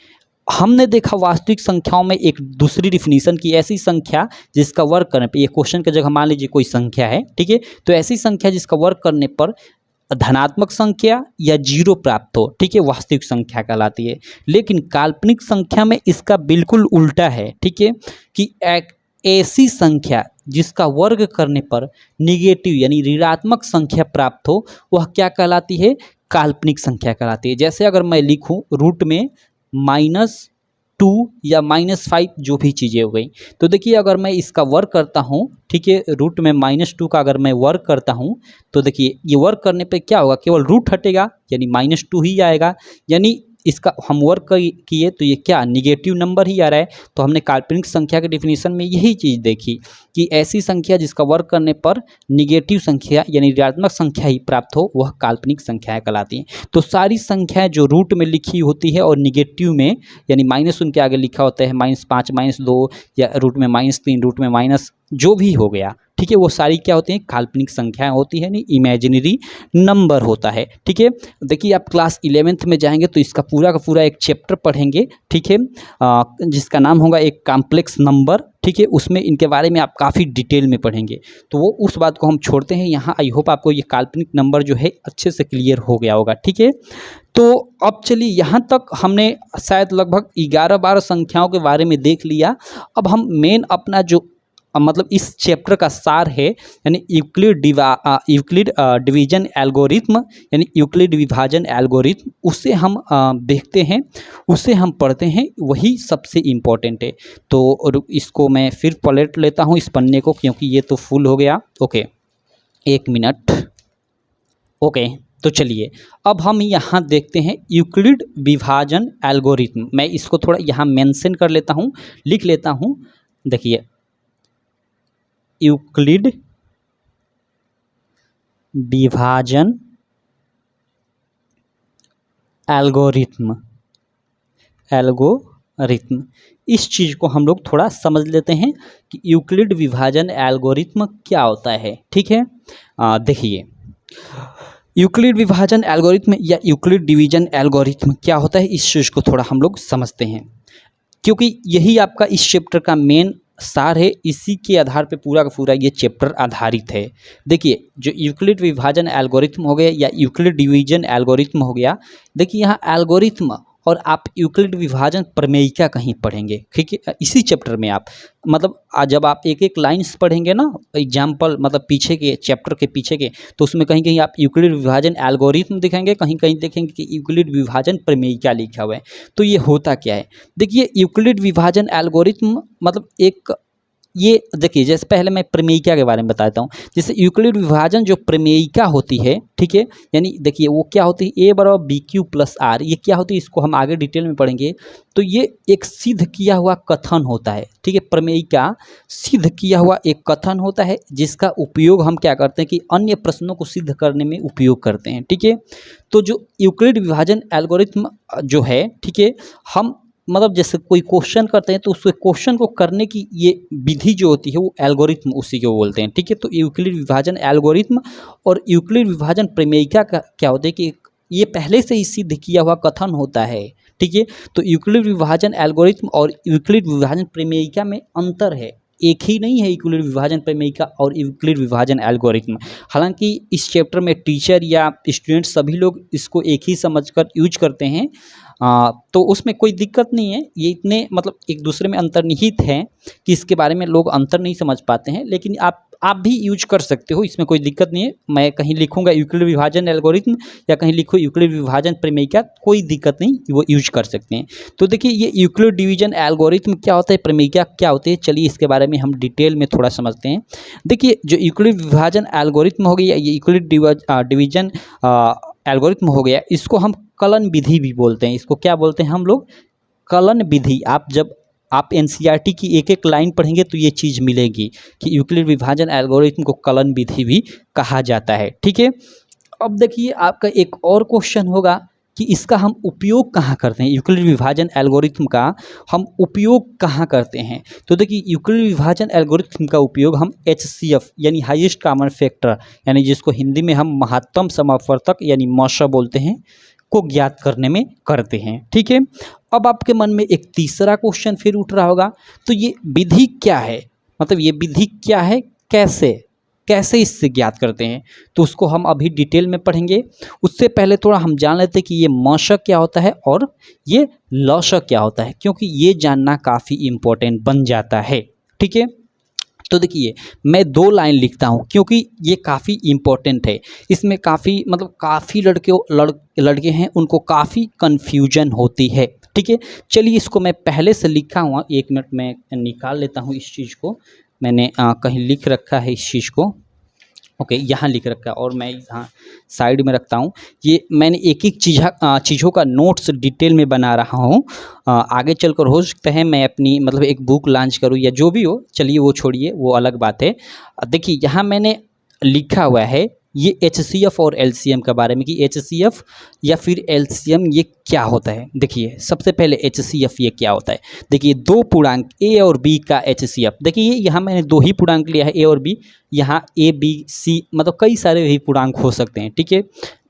हमने देखा वास्तविक संख्याओं में एक दूसरी डिफिनीशन की, ऐसी संख्या जिसका वर्ग करने पर, ये क्वेश्चन की जगह मान लीजिए कोई संख्या है, ठीक है, तो ऐसी संख्या जिसका वर्ग करने पर धनात्मक संख्या या 0 प्राप्त हो, ठीक है, वास्तविक संख्या कहलाती है। लेकिन काल्पनिक संख्या में इसका बिल्कुल उल्टा है। ठीक है, कि एक ऐसी संख्या जिसका वर्ग करने पर निगेटिव यानी ऋणात्मक संख्या प्राप्त हो वह क्या कहलाती है, काल्पनिक संख्या कहलाती है। जैसे अगर मैं लिखूं रूट में -2 या -5 जो भी चीज़ें हो गई, तो देखिए अगर मैं इसका वर्ग करता हूँ, ठीक है, रूट में -2 का अगर मैं वर्ग करता हूँ तो देखिए ये वर्ग करने पे क्या होगा, केवल रूट हटेगा यानी -2 ही आएगा, यानी इसका हम वर्क किए तो ये क्या निगेटिव नंबर ही आ रहा है। तो हमने काल्पनिक संख्या के डिफिनीशन में यही चीज़ देखी कि ऐसी संख्या जिसका वर्क करने पर निगेटिव संख्या यानी ऋणात्मक संख्या ही प्राप्त हो वह काल्पनिक संख्याएं कहलाती हैं। तो सारी संख्याएं जो रूट में लिखी होती है और निगेटिव में यानी माइनस उनके आगे लिखा होता है -5 -2 या रूट में -3 रूट में माइनस जो भी हो गया, ठीक है, वो सारी क्या होती हैं, काल्पनिक संख्याएं होती है, नहीं इमेजिनरी नंबर होता है। ठीक है, देखिए आप क्लास 11th में जाएंगे तो इसका पूरा का पूरा एक चैप्टर पढ़ेंगे, ठीक है, जिसका नाम होगा एक कॉम्प्लेक्स नंबर, ठीक है, उसमें इनके बारे में आप काफ़ी डिटेल में पढ़ेंगे। तो वो उस बात को हम छोड़ते हैं यहाँ। आई होप आपको ये काल्पनिक नंबर जो है अच्छे से क्लियर हो गया होगा। ठीक है, तो अब चलिए यहाँ तक हमने शायद लगभग 11-12 संख्याओं के बारे में देख लिया। अब हम मेन अपना जो मतलब इस चैप्टर का सार है यानी यूक्लिड डिवीजन एल्गोरिथम यानी यूक्लिड विभाजन एल्गोरिथम, उसे हम देखते हैं, उसे हम पढ़ते हैं, वही सबसे इम्पोर्टेंट है। तो इसको मैं फिर पलट लेता हूँ इस पन्ने को, क्योंकि ये तो फुल हो गया। Okay, 1 minute. ओके, तो चलिए अब हम यहाँ देखते हैं यूक्लिड विभाजन एल्गोरिथम। मैं इसको थोड़ा यहाँ मेंशन कर लेता हूँ, लिख लेता हूँ। देखिए यूक्लिड विभाजन एल्गोरिथम इस चीज़ को हम लोग थोड़ा समझ लेते हैं कि यूक्लिड विभाजन एल्गोरिथम क्या होता है। ठीक है, देखिए यूक्लिड विभाजन एल्गोरिथम या यूक्लिड डिवीजन एल्गोरिथम क्या होता है, इस चीज़ को थोड़ा हम लोग समझते हैं, क्योंकि यही आपका इस चैप्टर का मेन सार है। इसी के आधार पे पूरा का पूरा ये चैप्टर आधारित है। देखिए जो यूक्लिड विभाजन एल्गोरिथम हो गया या यूक्लिड डिवीजन एल्गोरिथम हो गया, देखिए यहाँ एल्गोरिथम और आप यूक्लिड विभाजन प्रमेयिका कहीं पढ़ेंगे। ठीक है, इसी चैप्टर में आप मतलब जब आप एक एक लाइन्स पढ़ेंगे ना, एग्जाम्पल मतलब पीछे के चैप्टर के पीछे के, तो उसमें कहीं कहीं आप यूक्लिड विभाजन एल्गोरिथम दिखेंगे, कहीं कहीं देखेंगे कि यूक्लिड विभाजन प्रमेयिका लिखा हुआ है। तो ये होता क्या है, देखिए यूक्लिड विभाजन एल्गोरिथम मतलब एक ये देखिए, जैसे पहले मैं प्रमेयिका के बारे में बताता हूँ। जैसे यूक्लिड विभाजन जो प्रमेयिका होती है, ठीक है, यानी देखिए वो क्या होती है, A=BQ+R, ये क्या होती है इसको हम आगे डिटेल में पढ़ेंगे। तो ये एक सिद्ध किया हुआ कथन होता है। ठीक है, प्रमेयिका सिद्ध किया हुआ एक कथन होता है जिसका उपयोग हम क्या करते हैं कि अन्य प्रश्नों को सिद्ध करने में उपयोग करते हैं। ठीक है, तो जो यूक्लिड विभाजन एल्गोरिथम जो है, ठीक है, हम मतलब जैसे कोई क्वेश्चन करते हैं तो उस क्वेश्चन को करने की ये विधि जो होती है वो एल्गोरिथम उसी को बोलते हैं। ठीक है, तो यूक्लिड विभाजन एल्गोरिथम और यूक्लिड विभाजन प्रमेयिका का क्या होता है कि ये पहले से ही सिद्ध किया हुआ कथन होता है। ठीक है, तो यूक्लिड विभाजन एल्गोरिथम और यूक्लिड विभाजन प्रमेयिका में अंतर है, एक ही नहीं है यूक्लिड विभाजन प्रमेयिका और यूक्लिड विभाजन एल्गोरिथम। हालांकि इस चैप्टर में टीचर या स्टूडेंट सभी लोग इसको एक ही समझकर यूज करते हैं, तो उसमें कोई दिक्कत नहीं है। ये इतने मतलब एक दूसरे में अंतर्निहित हैं कि इसके बारे में लोग अंतर नहीं समझ पाते हैं, लेकिन आप भी यूज कर सकते हो, इसमें कोई दिक्कत नहीं है। मैं कहीं लिखूंगा यूक्लिड विभाजन एल्गोरिथम या कहीं लिखूँ यूक्लिड विभाजन प्रमेयिका, कोई दिक्कत नहीं, वो यूज कर सकते हैं। तो देखिए ये यूक्लिड डिवीजन एल्गोरिथम क्या होता है, प्रमेयिका क्या होती है, चलिए इसके बारे में हम डिटेल में थोड़ा समझते हैं। देखिए जो यूक्लिड विभाजन एल्गोरिथम हो गया, ये यूक्लिड डिवीजन एल्गोरिथम हो गया, इसको हम कलन विधि भी बोलते हैं। इसको क्या बोलते हैं हम लोग, कलन विधि। जब आप एनसीईआरटी की एक एक लाइन पढ़ेंगे तो ये चीज़ मिलेगी कि यूक्लिड विभाजन एल्गोरिथम को कलन विधि भी कहा जाता है। ठीक है, अब देखिए आपका एक और क्वेश्चन होगा कि इसका हम उपयोग कहाँ करते हैं, यूक्लिड विभाजन एल्गोरिथम का हम उपयोग कहाँ करते हैं। तो देखिए यूक्लिड विभाजन एल्गोरिथम का उपयोग हम HCF यानी हाईएस्ट कॉमन फैक्टर, यानी जिसको हिंदी में हम महत्तम समवर्तक यानी मॉशा बोलते हैं, को ज्ञात करने में करते हैं। ठीक है, अब आपके मन में एक तीसरा क्वेश्चन फिर उठ रहा होगा, तो ये विधि क्या है, मतलब ये विधि क्या है, कैसे इससे ज्ञात करते हैं, तो उसको हम अभी डिटेल में पढ़ेंगे। उससे पहले थोड़ा हम जान लेते हैं कि ये मॉशक क्या होता है और ये लॉशक क्या होता है, क्योंकि ये जानना काफ़ी इम्पोर्टेंट बन जाता है। ठीक है, तो देखिए मैं 2 लाइन लिखता हूँ क्योंकि ये काफ़ी इम्पोर्टेंट है। इसमें काफ़ी मतलब काफ़ी लड़के हैं, उनको काफ़ी कन्फ्यूजन होती है, ठीक है। चलिए इसको मैं पहले से लिखा हुआ, 1 मिनट में निकाल लेता हूँ इस चीज़ को। मैंने कहीं लिख रखा है इस चीज़ को। ओके, यहाँ लिख रखा है और मैं यहाँ साइड में रखता हूँ। ये मैंने एक-एक चीज़ों का नोट्स डिटेल में बना रहा हूँ। आगे चलकर हो सकता है मैं अपनी मतलब एक बुक लॉन्च करूँ या जो भी हो, चलिए वो छोड़िए, वो अलग बात है। देखिए यहाँ मैंने लिखा हुआ है ये एचसीएफ और एलसीएम के बारे में कि एचसीएफ या फिर एलसीएम ये क्या होता है। देखिए सबसे पहले एचसीएफ ये क्या होता है। देखिए 2 पूर्णांक ए और बी का एचसीएफ, देखिए यहाँ मैंने 2 ही पूर्णांक लिया है ए और बी। यहाँ ए बी सी मतलब कई सारे भी पूर्णांक हो सकते हैं, ठीक है।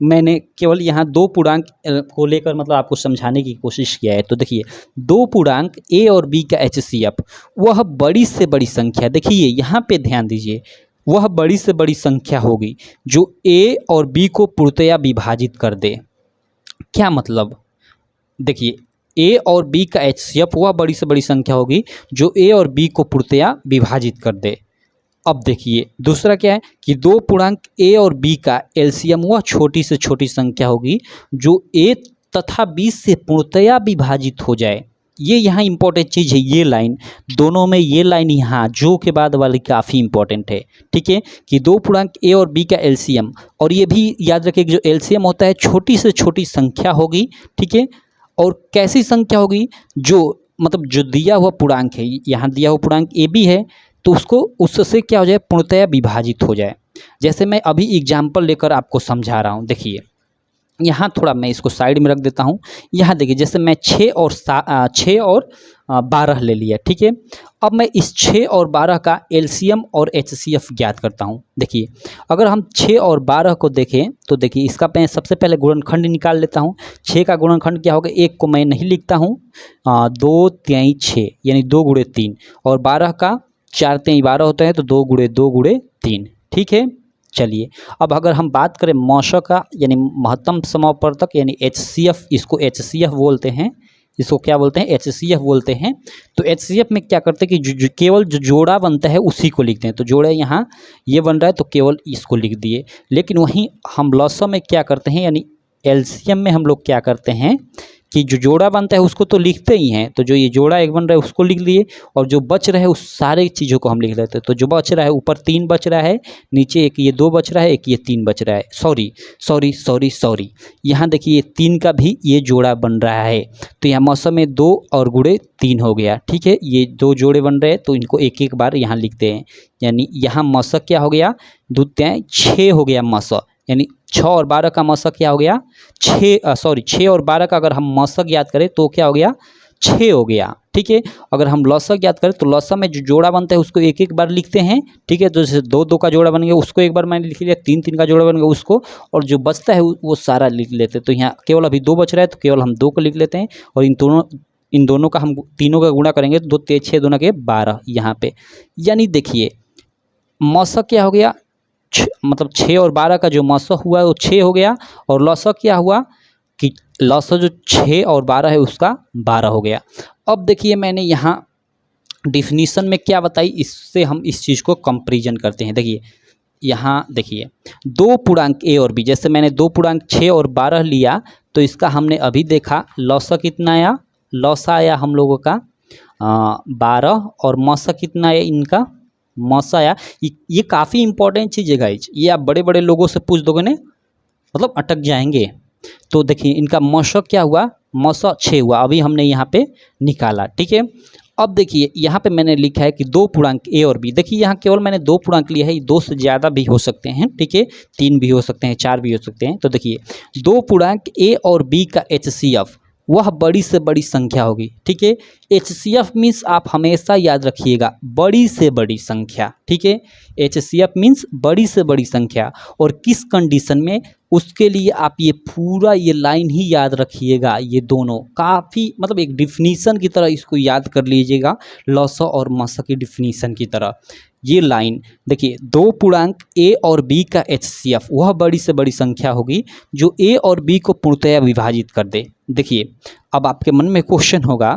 मैंने केवल यहाँ 2 पूर्णांक को लेकर मतलब आपको समझाने की कोशिश किया है। तो देखिए 2 पूर्णांक ए और बी का एचसीएफ वह बड़ी से बड़ी संख्या, देखिए यहाँ पे ध्यान दीजिए, वह बड़ी से बड़ी संख्या होगी जो ए और बी को पूर्णतया विभाजित कर दे। क्या मतलब, देखिए ए और बी का एचसीएफ वह बड़ी से बड़ी संख्या होगी जो ए और बी को पूर्णतया विभाजित कर दे। अब देखिए दूसरा क्या है कि 2 पूर्णांक ए और बी का एलसीएम वह छोटी से छोटी संख्या होगी जो ए तथा बी से पूर्णतया विभाजित हो जाए। ये यहाँ इंपॉर्टेंट चीज़ है, ये लाइन दोनों में, ये लाइन यहाँ जो के बाद वाली काफ़ी इंपॉर्टेंट है, ठीक है। कि 2 पूर्णांक ए और बी का एलसीएम, और ये भी याद रखिए जो एलसीएम होता है छोटी से छोटी संख्या होगी, ठीक है। और कैसी संख्या होगी, जो मतलब जो दिया हुआ पूर्णांक है, यहाँ दिया हुआ पूर्णांक ए बी है तो उसको उससे क्या हो जाए, पूर्णतया विभाजित हो जाए। जैसे मैं अभी एग्जाम्पल लेकर आपको समझा रहा हूँ। देखिए यहाँ थोड़ा मैं इसको साइड में रख देता हूँ। यहाँ देखिए जैसे मैं 6 और 12 ले लिया, ठीक है। अब मैं इस 6 और 12 का एलसीएम और एचसीएफ ज्ञात करता हूँ। देखिए अगर हम 6 और 12 को देखें तो देखिए इसका मैं सबसे पहले गुणनखंड निकाल लेता हूँ। 6 का गुणनखंड क्या होगा, 1 को मैं नहीं लिखता हूँ, 2 3 6 यानी 2 गुणे 3, और 12 का 4 3 12 होता है तो 2 गुणे 2 गुणे 3, ठीक है। चलिए अब अगर हम बात करें मौसक का यानी महत्तम समावर्तक यानी एचसीएफ, इसको एचसीएफ बोलते हैं, इसको क्या बोलते हैं, एचसीएफ बोलते हैं। तो एचसीएफ में क्या करते हैं कि केवल जो जोड़ा बनता है उसी को लिखते हैं। तो जोड़ा यहाँ ये बन रहा है तो केवल इसको लिख दिए। लेकिन वहीं हम लॉसम में क्या करते हैं यानी एलसीएम में हम लोग क्या करते हैं कि जो जोड़ा बनता है उसको तो लिखते ही हैं। तो जो ये जोड़ा एक बन रहा है उसको लिख लिए, और जो बच रहा है उस सारे चीज़ों को हम लिख लेते हैं। तो जो बच रहा है, ऊपर 3 बच रहा है, नीचे एक ये 2 बच रहा है, एक ये 3 बच रहा है। सॉरी, यहाँ देखिए 3 का भी ये जोड़ा बन रहा है। तो यहाँ मौसम में 2 और गुणे 3 हो गया, ठीक है। ये 2 जोड़े बन रहे हैं तो इनको एक एक बार यहाँ लिखते हैं। यानी यहाँ मौसक क्या हो गया, 2 3 6 हो गया मौसक, यानी 6 और 12 का मौसक क्या हो गया, 6 और 12 का अगर हम मौसक याद करें तो क्या हो गया, 6 हो गया, ठीक है। अगर हम लौसक याद करें तो लौसक में जो जोड़ा बनता है उसको एक एक बार लिखते हैं, ठीक है। तो जैसे 2 2 का जोड़ा बन गया उसको एक बार मैंने लिख लिया, 3 3 का जोड़ा बन गया उसको, और जो बचता है वो सारा लिख लेते हैं। तो यहाँ केवल अभी 2 बच रहा है तो केवल हम 2 को लिख लेते हैं, और इन दोनों का हम तीनों का गुणा करेंगे तो 2 3 6 2 के 12 यहाँ पे। यानी देखिए मौसक क्या हो गया, मतलब 6 और 12 का जो मौसक हुआ है वो 6 हो गया, और लौसक क्या हुआ कि लौसक जो 6 और 12 है उसका 12 हो गया। अब देखिए मैंने यहाँ डिफिनीशन में क्या बताई, इससे हम इस चीज़ को कंपैरिजन करते हैं। देखिए यहाँ देखिए 2 पूर्णांक ए और बी, जैसे मैंने 2 पूर्णांक 6 और 12 लिया तो इसका हमने अभी देखा लौसक कितना आया, लौसा आया हम लोगों का 12, और मौसक कितना आया इनका, मौसा आया। ये काफ़ी इंपॉर्टेंट चीज़ है गाइज, ये आप बड़े बड़े लोगों से पूछ दोगे ना मतलब अटक जाएंगे। तो देखिए इनका मौसक क्या हुआ, मौसक 6 हुआ, अभी हमने यहाँ पे निकाला, ठीक है। अब देखिए यहाँ पे मैंने लिखा है कि 2 पूर्णांक ए और बी, देखिए यहाँ केवल मैंने 2 पूर्णांक लिया है, 2 से ज़्यादा भी हो सकते हैं, ठीक है, 3 भी हो सकते हैं, 4 भी हो सकते हैं। तो देखिए 2 पूर्णांक ए और बी का एचसीएफ वह बड़ी से बड़ी संख्या होगी, ठीक है। एचसीएफ मीन्स आप हमेशा याद रखिएगा बड़ी से बड़ी संख्या, ठीक है। एचसीएफ मीन्स बड़ी से बड़ी संख्या, और किस कंडीशन में, उसके लिए आप ये पूरा ये लाइन ही याद रखिएगा। ये दोनों काफ़ी मतलब एक डिफिनीसन की तरह इसको याद कर लीजिएगा, लौसा और मौसा की डिफिनीसन की तरह। ये लाइन देखिए 2 पूर्णांक ए और बी का एचसीएफ वह बड़ी से बड़ी संख्या होगी जो ए और बी को पूर्णतया विभाजित कर दे। देखिए अब आपके मन में क्वेश्चन होगा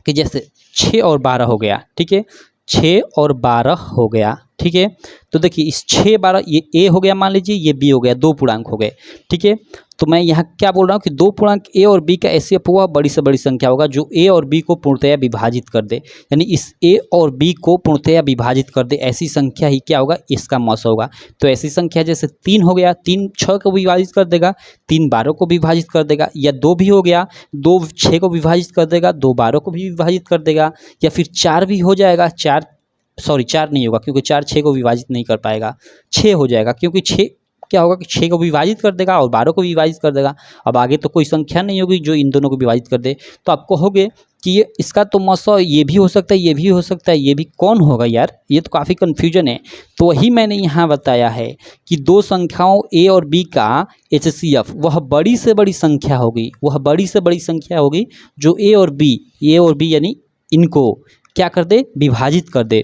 कि जैसे 6 और 12 हो गया, ठीक है, 6 और 12 हो गया, ठीक है। तो देखिए इस 6 12 ये ए हो गया, मान लीजिए ये बी हो गया, दो पूर्णांक हो गए, ठीक है। तो मैं यहाँ क्या बोल रहा हूँ कि दो पूर्णांक ए और बी का एचसीएफ हुआ बड़ी से बड़ी संख्या होगा जो ए और बी को पूर्णतया विभाजित कर दे, यानी इस ए और बी को पूर्णतया विभाजित कर दे, ऐसी संख्या ही क्या होगा, इसका मौस होगा। तो ऐसी संख्या जैसे 3 हो गया, 3 6 को विभाजित कर देगा, 3 12 को विभाजित कर देगा, या 2 भी हो गया, 2 6 को विभाजित कर देगा, 2 12 को भी विभाजित कर देगा, या फिर 4 भी हो जाएगा, 4 नहीं होगा क्योंकि 4 6 को विभाजित नहीं कर पाएगा, 6 हो जाएगा क्योंकि 6 क्या होगा कि 6 को विभाजित कर देगा और 12 को विभाजित कर देगा। अब आगे तो कोई संख्या नहीं होगी जो इन दोनों को विभाजित कर दे। तो आप कहोगे कि ये इसका तो मौसा ये भी हो सकता है, ये भी हो सकता है, ये भी कौन होगा यार, ये तो काफ़ी कन्फ्यूजन है। तो वही मैंने यहाँ बताया है कि दो संख्याओं ए और बी का एचसीएफ वह बड़ी से बड़ी संख्या होगी, वह बड़ी से बड़ी संख्या होगी जो ए और बी यानी इनको क्या कर दे, विभाजित कर दे।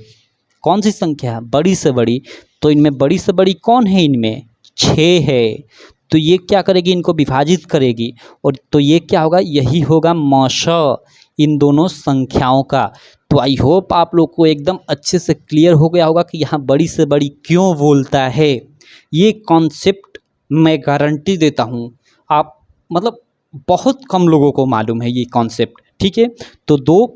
कौन सी संख्या, बड़ी से बड़ी। तो इनमें बड़ी से बड़ी कौन है, इनमें 6 है। तो ये क्या करेगी, इनको विभाजित करेगी, और तो ये क्या होगा, यही होगा मौसा इन दोनों संख्याओं का। तो आई होप आप लोग को एकदम अच्छे से क्लियर हो गया होगा कि यहाँ बड़ी से बड़ी क्यों बोलता है। ये कॉन्सेप्ट मैं गारंटी देता हूँ आप मतलब बहुत कम लोगों को मालूम है ये कॉन्सेप्ट, ठीक है। तो दो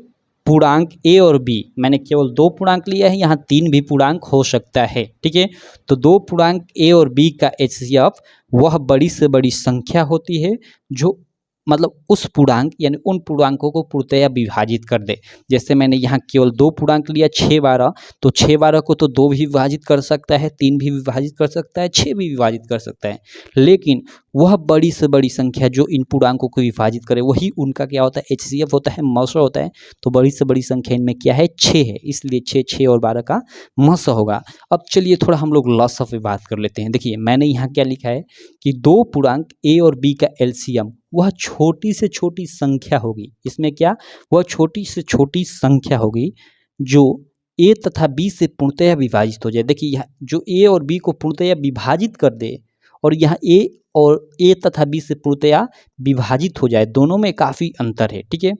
पूर्णांक ए और बी, मैंने केवल 2 पूर्णांक लिया है, यहाँ 3 भी पूर्णांक हो सकता है, ठीक है। तो 2 पूर्णांक ए और बी का एचसीएफ वह बड़ी से बड़ी संख्या होती है जो मतलब उस पूर्णांक यानी उन पूर्णांकों को पूर्णतया विभाजित कर दे। जैसे मैंने यहाँ केवल 2 पूर्णांक लिया 6 12, तो 6 12 को तो 2 भी विभाजित कर सकता है, 3 भी विभाजित कर सकता है, 6 भी विभाजित कर सकता है, लेकिन वह बड़ी से बड़ी संख्या जो इन पूर्णांकों को विभाजित करे वही उनका क्या होता है, एचसीएफ होता है, मौसा होता है। तो बड़ी से बड़ी संख्या इनमें क्या है, 6 है, इसलिए 6 और 12 का मौसा होगा। अब चलिए थोड़ा हम लोग लॉस ऑफ पे बात कर लेते हैं। देखिए मैंने यहाँ क्या लिखा है कि दो पूर्णांक ए और बी का एलसीएम वह छोटी से छोटी संख्या होगी। इसमें क्या, वह छोटी से छोटी संख्या होगी जो ए तथा बी से पूर्णतया विभाजित हो जाए। देखिए यहाँ जो ए और बी को पूर्णतया विभाजित कर दे और यहाँ ए तथा बी से पूर्णतया विभाजित हो जाए, दोनों में काफ़ी अंतर है, ठीक है।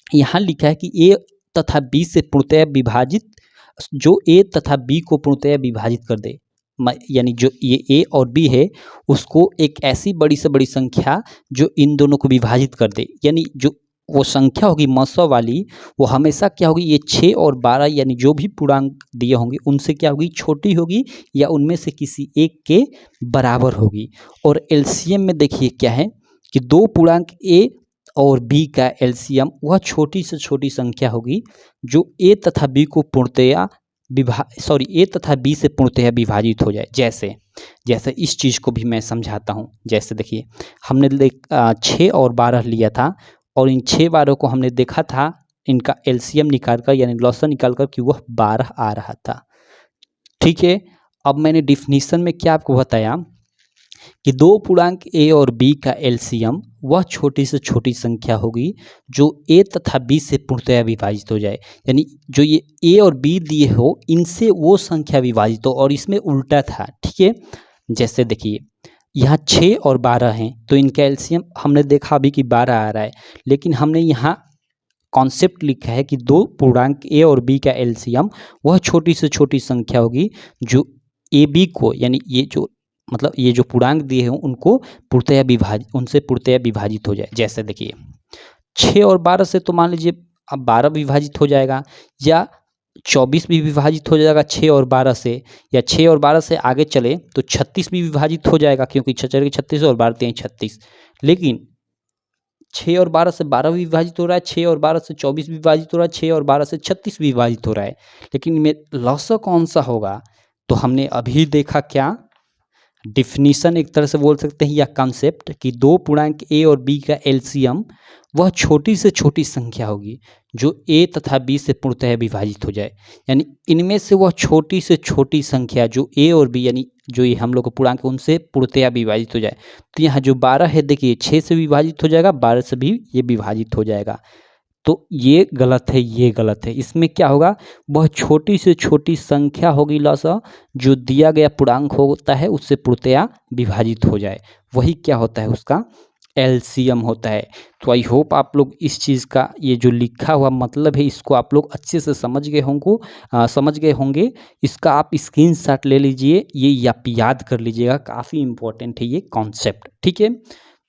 यहाँ लिखा है कि ए तथा बी से पूर्णतया विभाजित, जो ए तथा बी को पूर्णतया विभाजित कर दे, यानी जो ये ए और बी है उसको एक ऐसी बड़ी से बड़ी संख्या जो इन दोनों को विभाजित कर दे, यानी जो वो संख्या होगी मौसा वाली वो हमेशा क्या होगी, ये 6 और 12 यानी जो भी पूर्णांक दिए होंगे उनसे क्या होगी, छोटी होगी या उनमें से किसी एक के बराबर होगी। और एलसीएम में देखिए क्या है कि दो पूर्णांक ए और बी का एलसीएम वह छोटी से छोटी संख्या होगी जो ए तथा बी को पूर्णतया ए तथा बी से पूर्णतया विभाजित हो जाए। जैसे इस चीज़ को भी मैं समझाता हूँ। जैसे देखिए हमने 6 और 12 लिया था और इन 6 12 को हमने देखा था इनका एलसीएम निकाल कर यानी लॉसा निकाल कर कि वह 12 आ रहा था, ठीक है। अब मैंने डिफिनीशन में क्या आपको बताया कि दो पूर्णांक ए और बी का एलसीएम वह छोटी से छोटी संख्या होगी जो ए तथा बी से पूर्णतया विभाजित हो जाए, यानी जो ये ए और बी दिए हो इनसे वो संख्या विभाजित हो, और इसमें उल्टा था, ठीक है। जैसे देखिए यहाँ 6 और 12 हैं तो इनका एलसीएम हमने देखा अभी कि 12 आ रहा है, लेकिन हमने यहाँ कॉन्सेप्ट लिखा है कि दो पूर्णांक ए और बी का एलसीएम वह छोटी से छोटी संख्या होगी जो ए बी को यानी ये जो पूर्णांक दिए हैं उनको उनसे पूर्णतया विभाजित हो जाए। जैसे देखिए 6 और 12 से तो मान लीजिए अब 12 विभाजित हो जाएगा, या 24 भी विभाजित हो जाएगा 6 और 12 से, या 6 और 12 से आगे चले तो 36 भी विभाजित हो जाएगा क्योंकि 6 36 और 12 3 36। लेकिन 6 और 12 से 12 भी विभाजित हो रहा है, 6 और 12 से 24 भी विभाजित हो रहा है, 6 और 12 से 36 भी विभाजित हो रहा है, लेकिन इनमें लॉसा कौन सा होगा। तो हमने अभी देखा क्या डिफिनीशन एक तरह से बोल सकते हैं या कॉन्सेप्ट कि दो पूर्णांक ए और बी का एलसीएम वह छोटी से छोटी संख्या होगी जो ए तथा बी से पूर्णतः विभाजित हो जाए, यानी इनमें से वह छोटी से छोटी संख्या जो ए और बी यानी जो ये हम लोग को पूर्णांक उनसे पूर्णतः विभाजित हो जाए। तो यहाँ जो 12 है देखिए 6 से विभाजित हो जाएगा, 12 से भी ये विभाजित हो जाएगा। तो ये गलत है, ये गलत है। इसमें क्या होगा, वह छोटी से छोटी संख्या होगी लॉसा जो दिया गया पूर्णांक होता है उससे पूर्णतया विभाजित हो जाए, वही क्या होता है उसका एलसीएम होता है। तो आई होप आप लोग इस चीज़ का ये जो लिखा हुआ मतलब है इसको आप लोग अच्छे से समझ गए होंगे। इसका आप स्क्रीनशॉट ले लीजिए, ये आप याद कर लीजिएगा, काफ़ी इम्पोर्टेंट है ये कॉन्सेप्ट, ठीक है।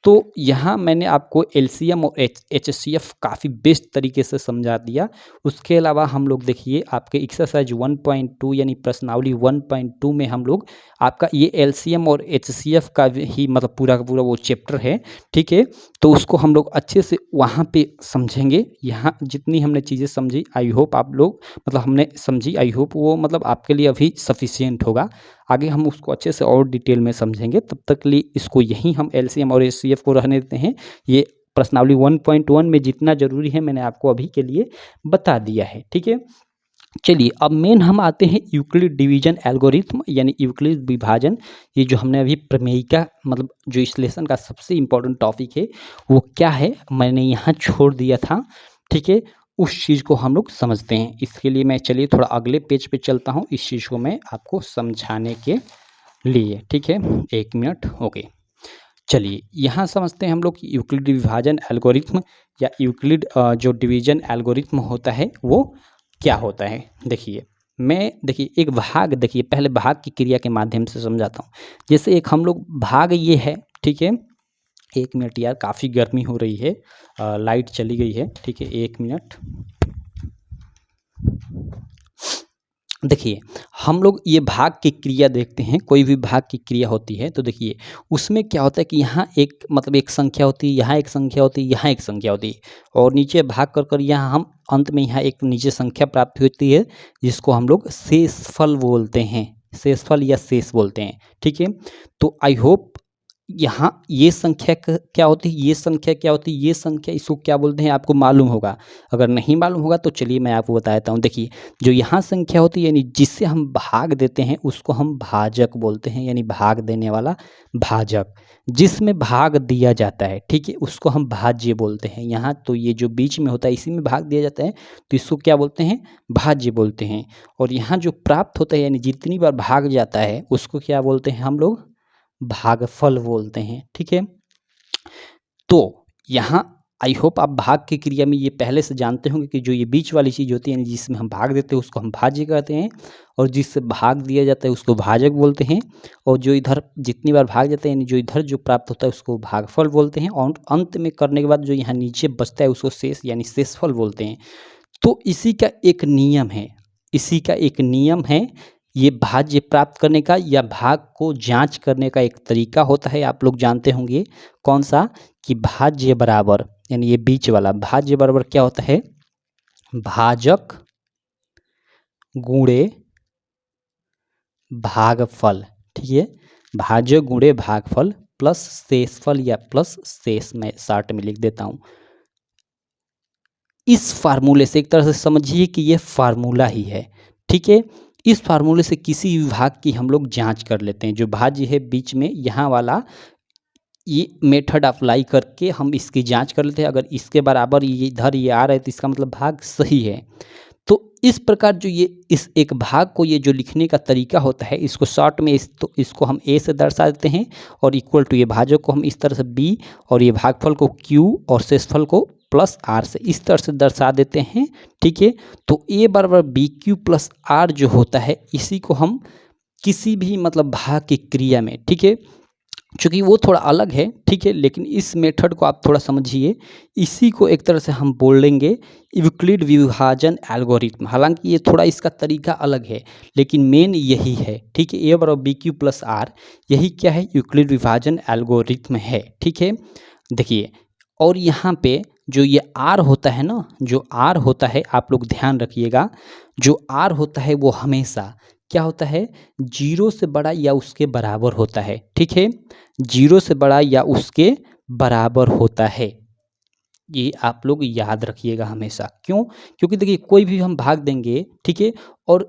तो यहाँ मैंने आपको एलसीएम और एचसीएफ काफ़ी बेस्ट तरीके से समझा दिया। उसके अलावा हम लोग देखिए आपके एक्सरसाइज 1.2 यानी प्रश्नावली 1.2 में हम लोग आपका ये एलसीएम और एचसीएफ का ही मतलब पूरा का पूरा वो चैप्टर है, ठीक है। तो उसको हम लोग अच्छे से वहाँ पे समझेंगे। यहाँ जितनी हमने चीज़ें समझी आई होप आप लोग मतलब हमने समझी, आई होप वो मतलब आपके लिए अभी सफिशिएंट होगा। आगे हम उसको अच्छे से और डिटेल में समझेंगे, तब तक के लिए इसको यहीं हम एलसीएम और एचसीएफ को रहने देते हैं। ये प्रश्नावली 1.1 में जितना ज़रूरी है मैंने आपको अभी के लिए बता दिया है, ठीक है। चलिए अब मेन हम आते हैं यूक्लिड डिवीजन एल्गोरिथम यानी यूक्लिड विभाजन। ये जो हमने अभी प्रमेयिका मतलब जो इस लेसन का सबसे इम्पोर्टेंट टॉपिक है वो क्या है मैंने यहाँ छोड़ दिया था, ठीक है। उस चीज़ को हम लोग समझते हैं। इसके लिए मैं चलिए थोड़ा अगले पेज पे चलता हूँ इस चीज़ को मैं आपको समझाने के लिए, ठीक है। 1 मिनट, ओके। चलिए यहाँ समझते हैं हम लोग यूक्लिड विभाजन एल्गोरिथम या यूक्लिड जो डिवीजन एल्गोरिथम होता है वो क्या होता है। देखिए एक भाग, देखिए पहले भाग की क्रिया के माध्यम से समझाता हूँ। जैसे एक हम लोग भाग ये है, ठीक है। 1 मिनट यार, काफ़ी गर्मी हो रही है, लाइट चली गई है, ठीक है। 1 मिनट। देखिए हम लोग ये भाग की क्रिया देखते हैं, कोई भी भाग की क्रिया होती है तो देखिए उसमें क्या होता है कि यहाँ एक मतलब एक संख्या होती है, यहाँ एक संख्या होती है, यहाँ एक संख्या होती है और नीचे भाग कर कर यहाँ हम अंत में यहाँ एक नीचे संख्या प्राप्त होती है जिसको हम लोग शेषफल बोलते हैं, शेषफल या शेष बोलते हैं, ठीक है। तो आई होप यहाँ ये संख्या क्या होती है, ये संख्या क्या होती है, ये संख्या इसको क्या बोलते हैं आपको मालूम होगा। अगर नहीं मालूम होगा तो चलिए मैं आपको बता देता हूँ। देखिए जो यहाँ संख्या होती है यानी जिससे हम भाग देते हैं उसको हम भाजक बोलते हैं, यानी भाग देने वाला भाजक। जिसमें भाग दिया जाता है, ठीक है, उसको हम भाज्य बोलते हैं। यहाँ तो ये जो बीच में होता है इसी में भाग दिया जाता है तो इसको क्या बोलते हैं, भाज्य बोलते हैं। और यहाँ जो प्राप्त होता है यानी जितनी बार भाग जाता है उसको क्या बोलते हैं हम लोग, भागफल बोलते हैं, ठीक है। तो यहाँ आई होप आप भाग की क्रिया में ये पहले से जानते होंगे कि जो ये बीच वाली चीज़ होती है यानी जिसमें हम भाग देते हैं उसको हम भाज्य कहते हैं और जिससे भाग दिया जाता है उसको भाजक बोलते हैं। और जो इधर जितनी बार भाग जाता है यानी जो इधर जो प्राप्त होता है उसको भागफल बोलते हैं और अंत में करने के बाद जो यहाँ नीचे बचता है उसको शेष यानी शेषफल बोलते हैं। तो इसी का एक नियम है, इसी का एक नियम है ये भाज्य प्राप्त करने का या भाग को जांच करने का एक तरीका होता है, आप लोग जानते होंगे कौन सा, कि भाज्य बराबर यानी ये बीच वाला भाज्य बराबर क्या होता है, भाजक गुणे भागफल, ठीक है। भाजक गुणे भागफल प्लस शेषफल या प्लस शेष, मैं शॉर्ट में लिख देता हूँ। इस फार्मूले से एक तरह से समझिए कि ये फार्मूला ही है, ठीक है। इस फार्मूले से किसी विभाग की हम लोग जांच कर लेते हैं। जो भाज्य है बीच में यहाँ वाला, ये मेथड अप्लाई करके हम इसकी जांच कर लेते हैं। अगर इसके बराबर ये इधर ये आ रहा है तो इसका मतलब भाग सही है। तो इस प्रकार जो ये इस एक भाग को ये जो लिखने का तरीका होता है इसको शॉर्ट में तो इसको हम ए से दर्शा देते हैं और इक्वल टू ये भाजक को हम इस तरह से बी और ये भागफल को क्यू और शेषफल को प्लस आर से इस तरह से दर्शा देते हैं, ठीक है। तो ए बराबर बी क्यू प्लस आर जो होता है इसी को हम किसी भी मतलब भाग की क्रिया में, ठीक है, चूँकि वो थोड़ा अलग है, ठीक है, लेकिन इस मेथड को आप थोड़ा समझिए। इसी को एक तरह से हम बोलेंगे यूक्लिड विभाजन एल्गोरिथम। हालांकि ये थोड़ा इसका तरीका अलग है लेकिन मेन यही है, ठीक है। ए बराबर बी क्यू प्लस आर यही क्या है, यूक्लिड विभाजन एल्गोरिथम है, ठीक है। देखिए और यहाँ पे जो ये आर होता है ना, जो आर होता है आप लोग ध्यान रखिएगा, जो आर होता है वो हमेशा क्या होता है, 0 से बड़ा या उसके बराबर होता है, ठीक है। 0 से बड़ा या उसके बराबर होता है, ये आप लोग याद रखिएगा हमेशा। क्यों, क्योंकि देखिए कोई भी हम भाग देंगे, ठीक है, और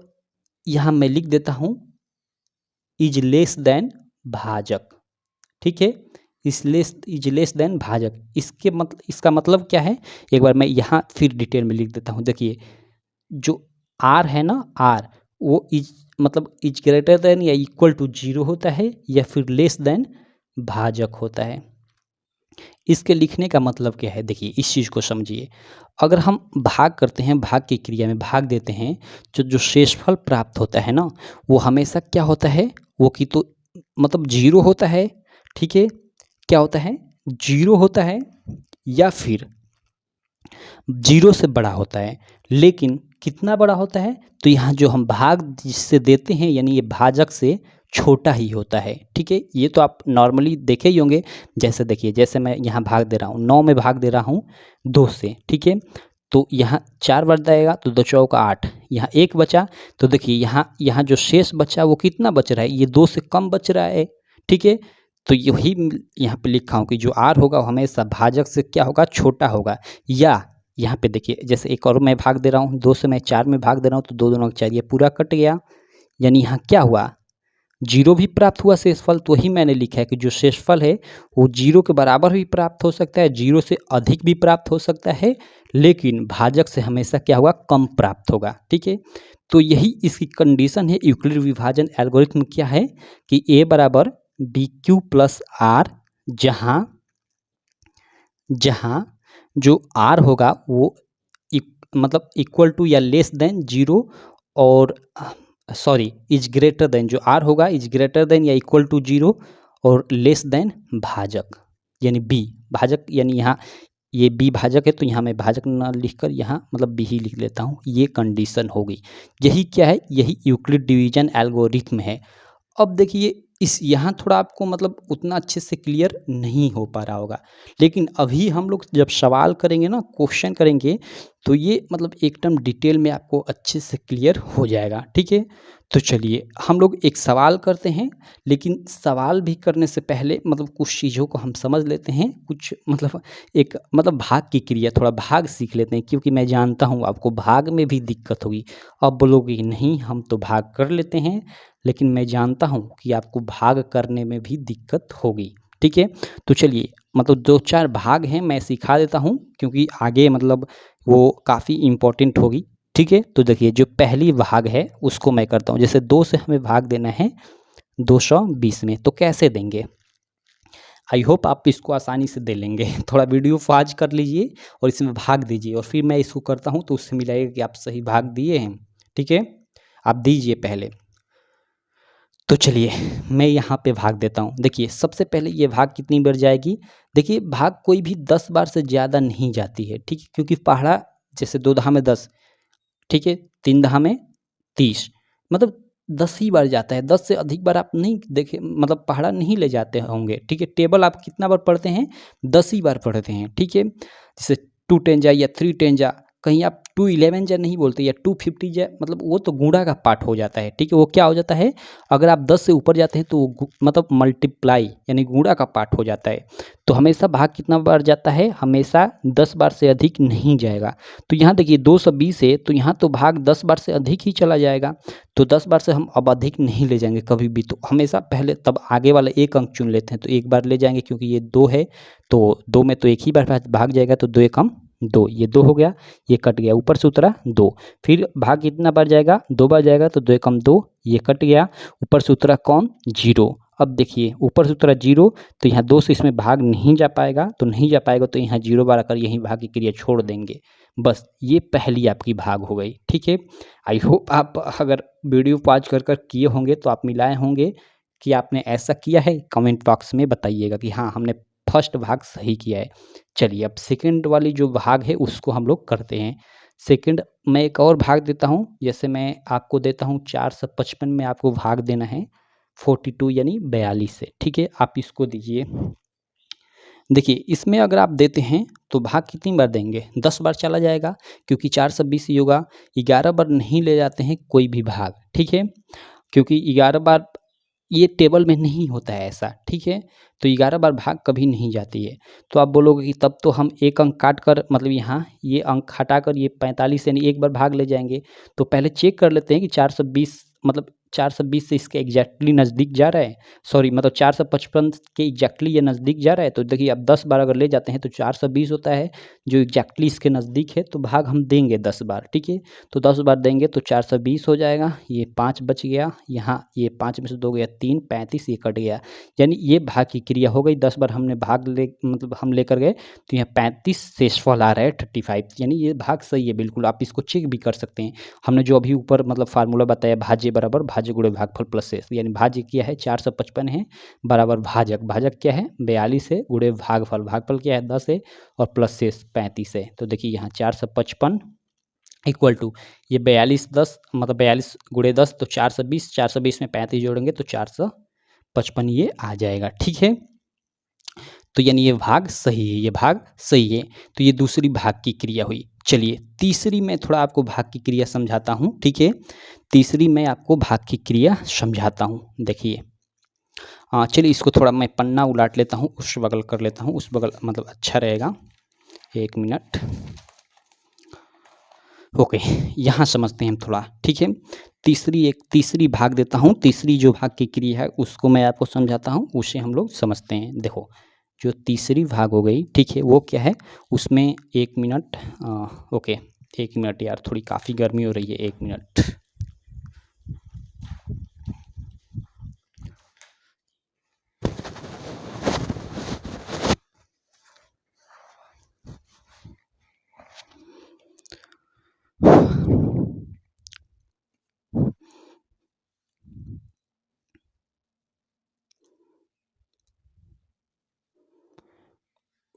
यहाँ मैं लिख देता हूँ इज लेस देन भाजक, ठीक है, इज लेस देन भाजक। इसका मतलब क्या है, एक बार मैं यहाँ फिर डिटेल में लिख देता हूँ। देखिए जो आर है ना, आर वो इज मतलब इज ग्रेटर देन या इक्वल टू 0 होता है या फिर लेस देन भाजक होता है। इसके लिखने का मतलब क्या है, देखिए इस चीज़ को समझिए। अगर हम भाग करते हैं, भाग की क्रिया में भाग देते हैं, जो शेषफल प्राप्त होता है ना, वो हमेशा क्या होता है, वो कि तो मतलब जीरो होता है, ठीक है। क्या होता है, जीरो होता है, या फिर जीरो से बड़ा होता है। लेकिन कितना बड़ा होता है, तो यहाँ जो हम भाग जिससे देते हैं, यानी ये भाजक से छोटा ही होता है, ठीक है। ये तो आप नॉर्मली देखे ही होंगे। जैसे देखिए, जैसे मैं यहाँ भाग दे रहा हूँ, 9 में भाग दे रहा हूँ 2 से, ठीक है। तो यहाँ 4 बढ़ जाएगा, तो 2 चौका 8, यहाँ 1 बचा। तो देखिए यहाँ यहाँ जो शेष बचा वो कितना बच रहा है, ये 2 से कम बच रहा है, ठीक है। तो यही यहाँ पे लिखा हूँ कि जो आर होगा वो हमेशा भाजक से क्या होगा, छोटा होगा। या यहाँ पे देखिए, जैसे एक और मैं भाग दे रहा हूँ, 2 से मैं 4 में भाग दे रहा हूँ, तो 2 दूना 4, ये पूरा कट गया। यानी यहाँ क्या हुआ, जीरो भी प्राप्त हुआ शेषफल। तो वही मैंने लिखा है कि जो शेषफल है वो जीरो के बराबर भी प्राप्त हो सकता है, जीरो से अधिक भी प्राप्त हो सकता है, लेकिन भाजक से हमेशा क्या होगा, कम प्राप्त होगा, ठीक है। तो यही इसकी कंडीशन है। यूक्लिड विभाजन एल्गोरिथम क्या है कि ए बराबर बी क्यू प्लस आर, जहाँ जहाँ जो आर होगा वो मतलब इक्वल टू या लेस देन जीरो, और सॉरी इज ग्रेटर देन, जो आर होगा इज ग्रेटर देन या इक्वल टू जीरो, और लेस देन भाजक यानी बी भाजक, यानी यहाँ ये बी भाजक है, तो यहाँ मैं भाजक ना लिखकर यहाँ मतलब बी ही लिख लेता हूँ। ये कंडीशन होगी। यही क्या है, यही यूक्लिड डिवीजन एल्गोरिथम है। अब देखिए, इस यहाँ थोड़ा आपको मतलब उतना अच्छे से क्लियर नहीं हो पा रहा होगा, लेकिन अभी हम लोग जब सवाल करेंगे ना, क्वेश्चन करेंगे, तो ये मतलब एकदम डिटेल में आपको अच्छे से क्लियर हो जाएगा, ठीक है। तो चलिए हम लोग एक सवाल करते हैं, लेकिन सवाल भी करने से पहले मतलब कुछ चीज़ों को हम समझ लेते हैं, कुछ मतलब एक मतलब भाग की क्रिया, थोड़ा भाग सीख लेते हैं, क्योंकि मैं जानता हूँ आपको भाग में भी दिक्कत होगी। अब बोलोगे कि नहीं हम तो भाग कर लेते हैं, लेकिन मैं जानता हूँ कि आपको भाग करने में भी दिक्कत होगी, ठीक है। तो चलिए मतलब 2-4 भाग हैं, मैं सिखा देता हूँ, क्योंकि आगे मतलब वो काफ़ी इम्पोर्टेंट होगी, ठीक है। तो देखिए, जो पहली भाग है उसको मैं करता हूँ। जैसे 2 से हमें भाग देना है 220 में, तो कैसे देंगे। आई होप आप इसको आसानी से दे लेंगे। थोड़ा वीडियो पॉज कर लीजिए और इसमें भाग दीजिए, और फिर मैं इसको करता हूँ, तो उससे मिलाएगा कि आप सही भाग दिए हैं, ठीक है। आप दीजिए पहले। तो चलिए मैं यहाँ पे भाग देता हूँ। देखिए सबसे पहले ये भाग कितनी बार जाएगी, देखिए भाग कोई भी 10 बार से ज़्यादा नहीं जाती है, ठीक है। क्योंकि पहाड़ा जैसे 2 दहा में 10, ठीक है, 3 दहा में 30, मतलब 10 ही बार जाता है। 10 से अधिक बार आप नहीं देखे मतलब पहाड़ा नहीं ले जाते होंगे, ठीक है। टेबल आप कितना बार पढ़ते हैं, 10 ही बार पढ़ते हैं, ठीक है। जैसे 2 10 जा या 3 10 जा, कहीं आप 211 जा नहीं बोलते, या 250 जा, मतलब वो तो गुणा का पार्ट हो जाता है, ठीक है। वो क्या हो जाता है, अगर आप 10 से ऊपर जाते हैं तो वो मतलब मल्टीप्लाई यानी गुणा का पार्ट हो जाता है। तो हमेशा भाग कितना बार जाता है, हमेशा 10 बार से अधिक नहीं जाएगा। तो यहाँ देखिए 220 है, तो यहाँ तो भाग 10 बार से अधिक ही चला जाएगा। तो 10 बार से हम अब अधिक नहीं ले जाएंगे कभी भी, तो हमेशा पहले तब आगे वाला एक अंक चुन लेते हैं, तो एक बार ले जाएंगे, क्योंकि ये 2 है, तो 2 में तो एक ही बार भाग जाएगा, तो 2 एकम 2, ये 2 हो गया, ये कट गया, ऊपर से उतरा 2। फिर भाग कितना बार जाएगा, 2 बार जाएगा, तो 2 एकम 2, ये कट गया, ऊपर से उतरा कौन, 0। अब देखिए ऊपर से उतरा 0, तो यहाँ 2 से इसमें भाग नहीं जा पाएगा, तो नहीं जा पाएगा, तो यहाँ 0 बार आकर यहीं भाग की क्रिया छोड़ देंगे। बस ये पहली आपकी भाग हो गई, ठीक है। आई होप आप अगर वीडियो पॉज कर किए होंगे तो आप मिलाए होंगे कि आपने ऐसा किया है। कमेंट बॉक्स में बताइएगा कि हाँ हमने फर्स्ट भाग सही किया है। चलिए अब सेकंड वाली जो भाग है उसको हम लोग करते हैं। सेकंड मैं एक और भाग देता हूँ, जैसे मैं आपको देता हूँ 455 में आपको भाग देना है 42 यानी 42 से, ठीक है। आप इसको दीजिए। देखिए इसमें अगर आप देते हैं तो भाग कितनी बार देंगे, 10 बार चला जाएगा, क्योंकि 420 योगा 11 बार नहीं ले जाते हैं कोई भी भाग, ठीक है। क्योंकि 11 बार ये टेबल में नहीं होता है ऐसा, ठीक है। तो 11 बार भाग कभी नहीं जाती है। तो आप बोलोगे कि तब तो हम एक अंक काट कर मतलब यहाँ ये अंक हटाकर ये 45 यानी एक बार भाग ले जाएंगे। तो पहले चेक कर लेते हैं कि 420 मतलब 420 से इसके एग्जैक्टली नज़दीक जा रहा है, सॉरी मतलब 455 के एग्जैक्टली ये नज़दीक जा रहा है। तो देखिए अब 10 बार अगर ले जाते हैं तो 420 होता है जो एग्जैक्टली इसके नज़दीक है, तो भाग हम देंगे 10 बार, ठीक है। तो 10 बार देंगे तो 420 हो जाएगा, ये 5 बच गया, यहाँ ये 5 में से 2 गया 3, 35 ये कट गया, यानी ये भाग की क्रिया हो गई। 10 बार हमने भाग ले मतलब हम लेकर गए तो यहाँ 35 शेषफल आ रहा है 35, यानी ये भाग सही है बिल्कुल। आप इसको चेक भी कर सकते हैं। हमने जो अभी ऊपर मतलब फार्मूला बताया भाज्य बराबर भाज्य गुणे भागफल प्लस शेष, यानी भाज्य क्या है 455 है बराबर भाजक, भाजक क्या है 42 है गुणे भागफल, भागफल क्या है 10 है और प्लस शेष 35 है। तो देखिए यहाँ 455 इक्वल टू ये 42 10 मतलब 42 गुणे 10 तो 420, 420 में 35 जोड़ेंगे तो 455 ये आ जाएगा, ठीक है। तो यानी ये भाग सही है, ये भाग सही है। तो ये दूसरी भाग की क्रिया हुई। चलिए तीसरी मैं थोड़ा आपको भाग की क्रिया समझाता हूँ, ठीक है। तीसरी मैं आपको भाग की क्रिया समझाता हूँ, देखिए। चलिए इसको थोड़ा मैं पन्ना उलाट लेता हूँ, उस बगल कर लेता हूँ, उस बगल मतलब अच्छा रहेगा। 1 मिनट, ओके। यहाँ समझते हैं हम थोड़ा, ठीक है। तीसरी भाग देता हूँ, तीसरी जो भाग की क्रिया है उसको मैं आपको समझाता हूँ, उसे हम लोग समझते हैं। देखो जो तीसरी भाग हो गई, ठीक है, वो क्या है उसमें 1 मिनट, ओके 1 मिनट यार, थोड़ी काफ़ी गर्मी हो रही है, 1 मिनट।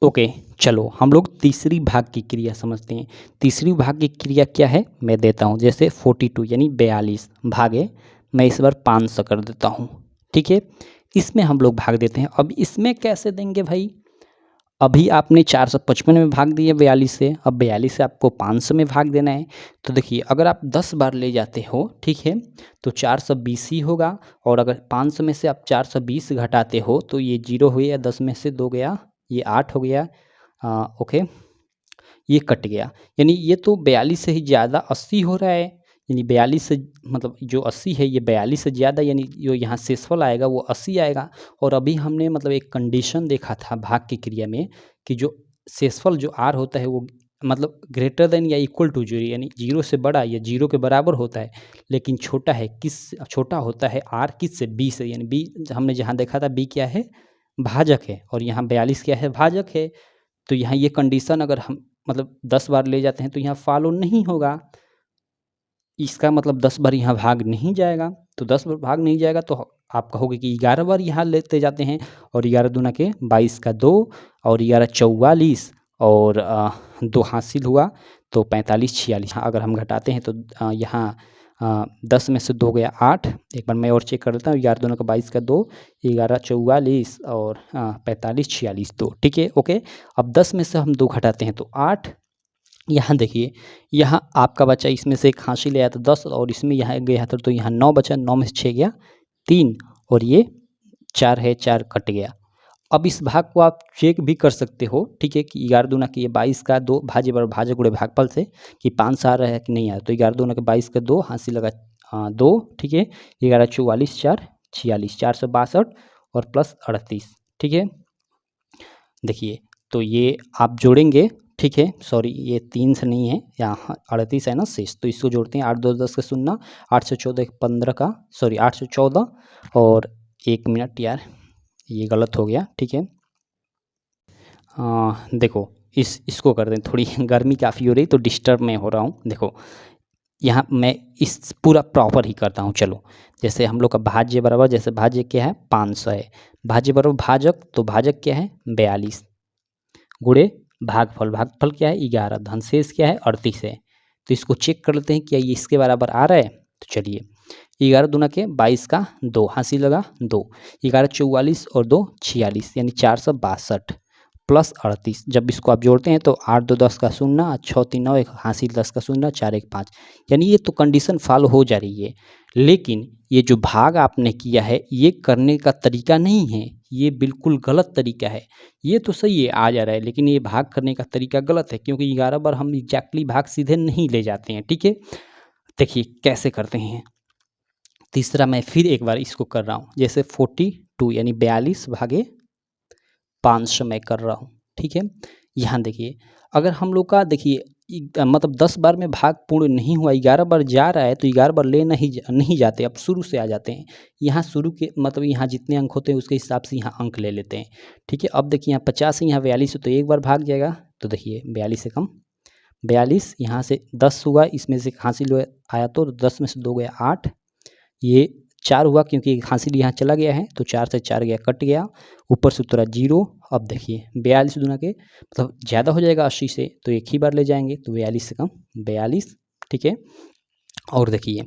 ओके चलो हम लोग तीसरी भाग की क्रिया समझते हैं। तीसरी भाग की क्रिया क्या है मैं देता हूँ, जैसे 42 यानी 42 भागे, मैं इस बार 500 कर देता हूँ, ठीक है। इसमें हम लोग भाग देते हैं। अब इसमें कैसे देंगे भाई, अभी आपने 455 में भाग दिया 42 से, अब 42 से आपको 500 में भाग देना है। तो देखिए अगर आप 10 बार ले जाते हो, ठीक है, तो 420 ही होगा, और अगर 500 में से आप 420 घटाते हो तो ये 0 हो गया, 10 में से 2 गया, ये 8 हो गया, ओके ये कट गया, यानी ये तो 42 से ही ज़्यादा 80 हो रहा है, यानी 42 से मतलब जो 80 है ये 42 से ज़्यादा, यानी जो यहाँ शेषफल आएगा वो 80 आएगा। और अभी हमने मतलब एक कंडीशन देखा था भाग की क्रिया में कि जो शेषफल जो आर होता है वो मतलब ग्रेटर देन या इक्वल टू जीरो, यानी 0 से बड़ा या 0 के बराबर होता है, लेकिन छोटा है किस, छोटा होता है आर किस से, बी से, यानी बी हमने जहाँ देखा था बी क्या है भाजक है, और यहाँ 42 क्या है भाजक है। तो यहाँ ये कंडीशन अगर हम मतलब 10 बार ले जाते हैं तो यहाँ फॉलो नहीं होगा, इसका मतलब 10 बार यहाँ भाग नहीं जाएगा। तो 10 बार भाग नहीं जाएगा तो आप कहोगे कि 11 बार यहाँ लेते जाते हैं, और 11 दूना के 22 का 2 और 11 44 और 2 हासिल हुआ तो 45 46। हाँ अगर हम घटाते हैं तो यहाँ 10 में से 2 गया 8, एक बार मैं और चेक कर लेता हूँ, 11 दूना का 22 का 2, 11 44 और 45 46 2, ठीक है ओके। अब 10 में से हम 2 घटाते हैं तो 8, यहाँ देखिए यहाँ आपका बचा इसमें से एक हासिल आया था 10, और इसमें यहाँ गया था तो यहाँ 9 बचा, 9 में से 6 गया 3, और ये 4 है 4 कट गया। अब इस भाग को आप चेक भी कर सकते हो, ठीक है, कि 11 दूना के ये 22 का 2 भाज्य बराबर भाजक गुणे भागफल से कि 5 आ रहा है कि नहीं आ रहा, तो 11 दूना के 22 का 2 हासिल लगा 2, ठीक है, 11 44 4 46 462 और प्लस 38, ठीक है। देखिए तो ये आप जोड़ेंगे, ठीक है, सॉरी ये 3 से नहीं है, यहाँ 38 है ना शेष, तो इसको जोड़ते हैं 8 2 10 का 0, 8 से 14 15 का, सॉरी 8 से 14 और 1 मिनट यार ये गलत हो गया, ठीक है। देखो इसको कर दें, थोड़ी गर्मी काफ़ी हो रही तो डिस्टर्ब मैं हो रहा हूँ। देखो यहाँ मैं इस पूरा प्रॉपर ही करता हूँ, चलो जैसे हम लोग का भाज्य बराबर, जैसे भाज्य क्या है 500 है, भाज्य बराबर भाजक, तो भाजक क्या है 42 गुणे भागफल, भागफल क्या है 11, धनशेष क्या है 38 है। तो इसको चेक कर लेते हैं क्या ये इसके बराबर आ रहा है, तो चलिए 11 दूना के 22 का 2 हासिल लगा 2, 11 44 और 2 46 यानी 462 प्लस 38, जब इसको आप जोड़ते हैं तो 8 2 10 का 0, 6 3 9 1 हासिल 10 का 0, 4 1 5, यानी ये तो कंडीशन फॉलो हो जा रही है। लेकिन ये जो भाग आपने किया है ये करने का तरीका नहीं है, ये बिल्कुल गलत तरीका है। ये तो सही है आ जा रहा है, लेकिन ये भाग करने का तरीका गलत है, क्योंकि 11 बार हम एग्जैक्टली भाग सीधे नहीं ले जाते हैं, ठीक है। देखिए कैसे करते हैं, तीसरा मैं फिर एक बार इसको कर रहा हूँ, जैसे 42 यानी 42 भागे 500 मैं कर रहा हूँ, ठीक है। यहाँ देखिए, अगर हम लोग का देखिए मतलब 10 बार में भाग पूर्ण नहीं हुआ, 11 बार जा रहा है, तो 11 बार ले नहीं जाते, अब शुरू से आ जाते हैं। यहाँ शुरू के मतलब यहाँ जितने अंक होते हैं उसके हिसाब से यहाँ अंक ले लेते हैं, ठीक है। अब देखिए यहाँ 50 है, यहाँ 42 है, तो एक बार भाग जाएगा, तो देखिए 42 से कम 42, यहाँ से 10 हुआ, इसमें से हासिल आया तो 10 में से 2 गया 8, ये 4 हुआ क्योंकि हासिल यहाँ चला गया है, तो 4 से 4 गया, कट गया, ऊपर से उतरा 0। अब देखिए 42 दूना के मतलब ज़्यादा हो जाएगा 80 से, तो एक ही बार ले जाएंगे, तो 42 से कम 42, ठीक है। और देखिए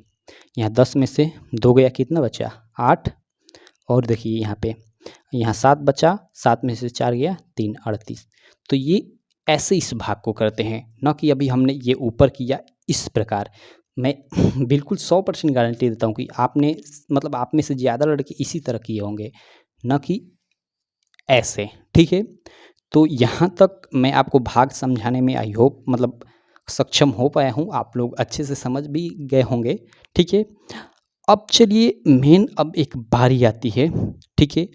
यहाँ 10 में से 2 गया, कितना बचा 8, और देखिए यहाँ पे यहाँ 7 बचा, 7 में से 4 गया 3, 38। तो ये ऐसे इस भाग को करते हैं, न कि अभी हमने ये ऊपर किया इस प्रकार। मैं बिल्कुल 100% गारंटी देता हूँ कि आपने मतलब आप में से ज़्यादा लड़के इसी तरह किए होंगे, न कि ऐसे, ठीक है। तो यहाँ तक मैं आपको भाग समझाने में आई होप मतलब सक्षम हो पाया हूँ, आप लोग अच्छे से समझ भी गए होंगे, ठीक है। अब चलिए मेन अब एक बारी आती है, ठीक है,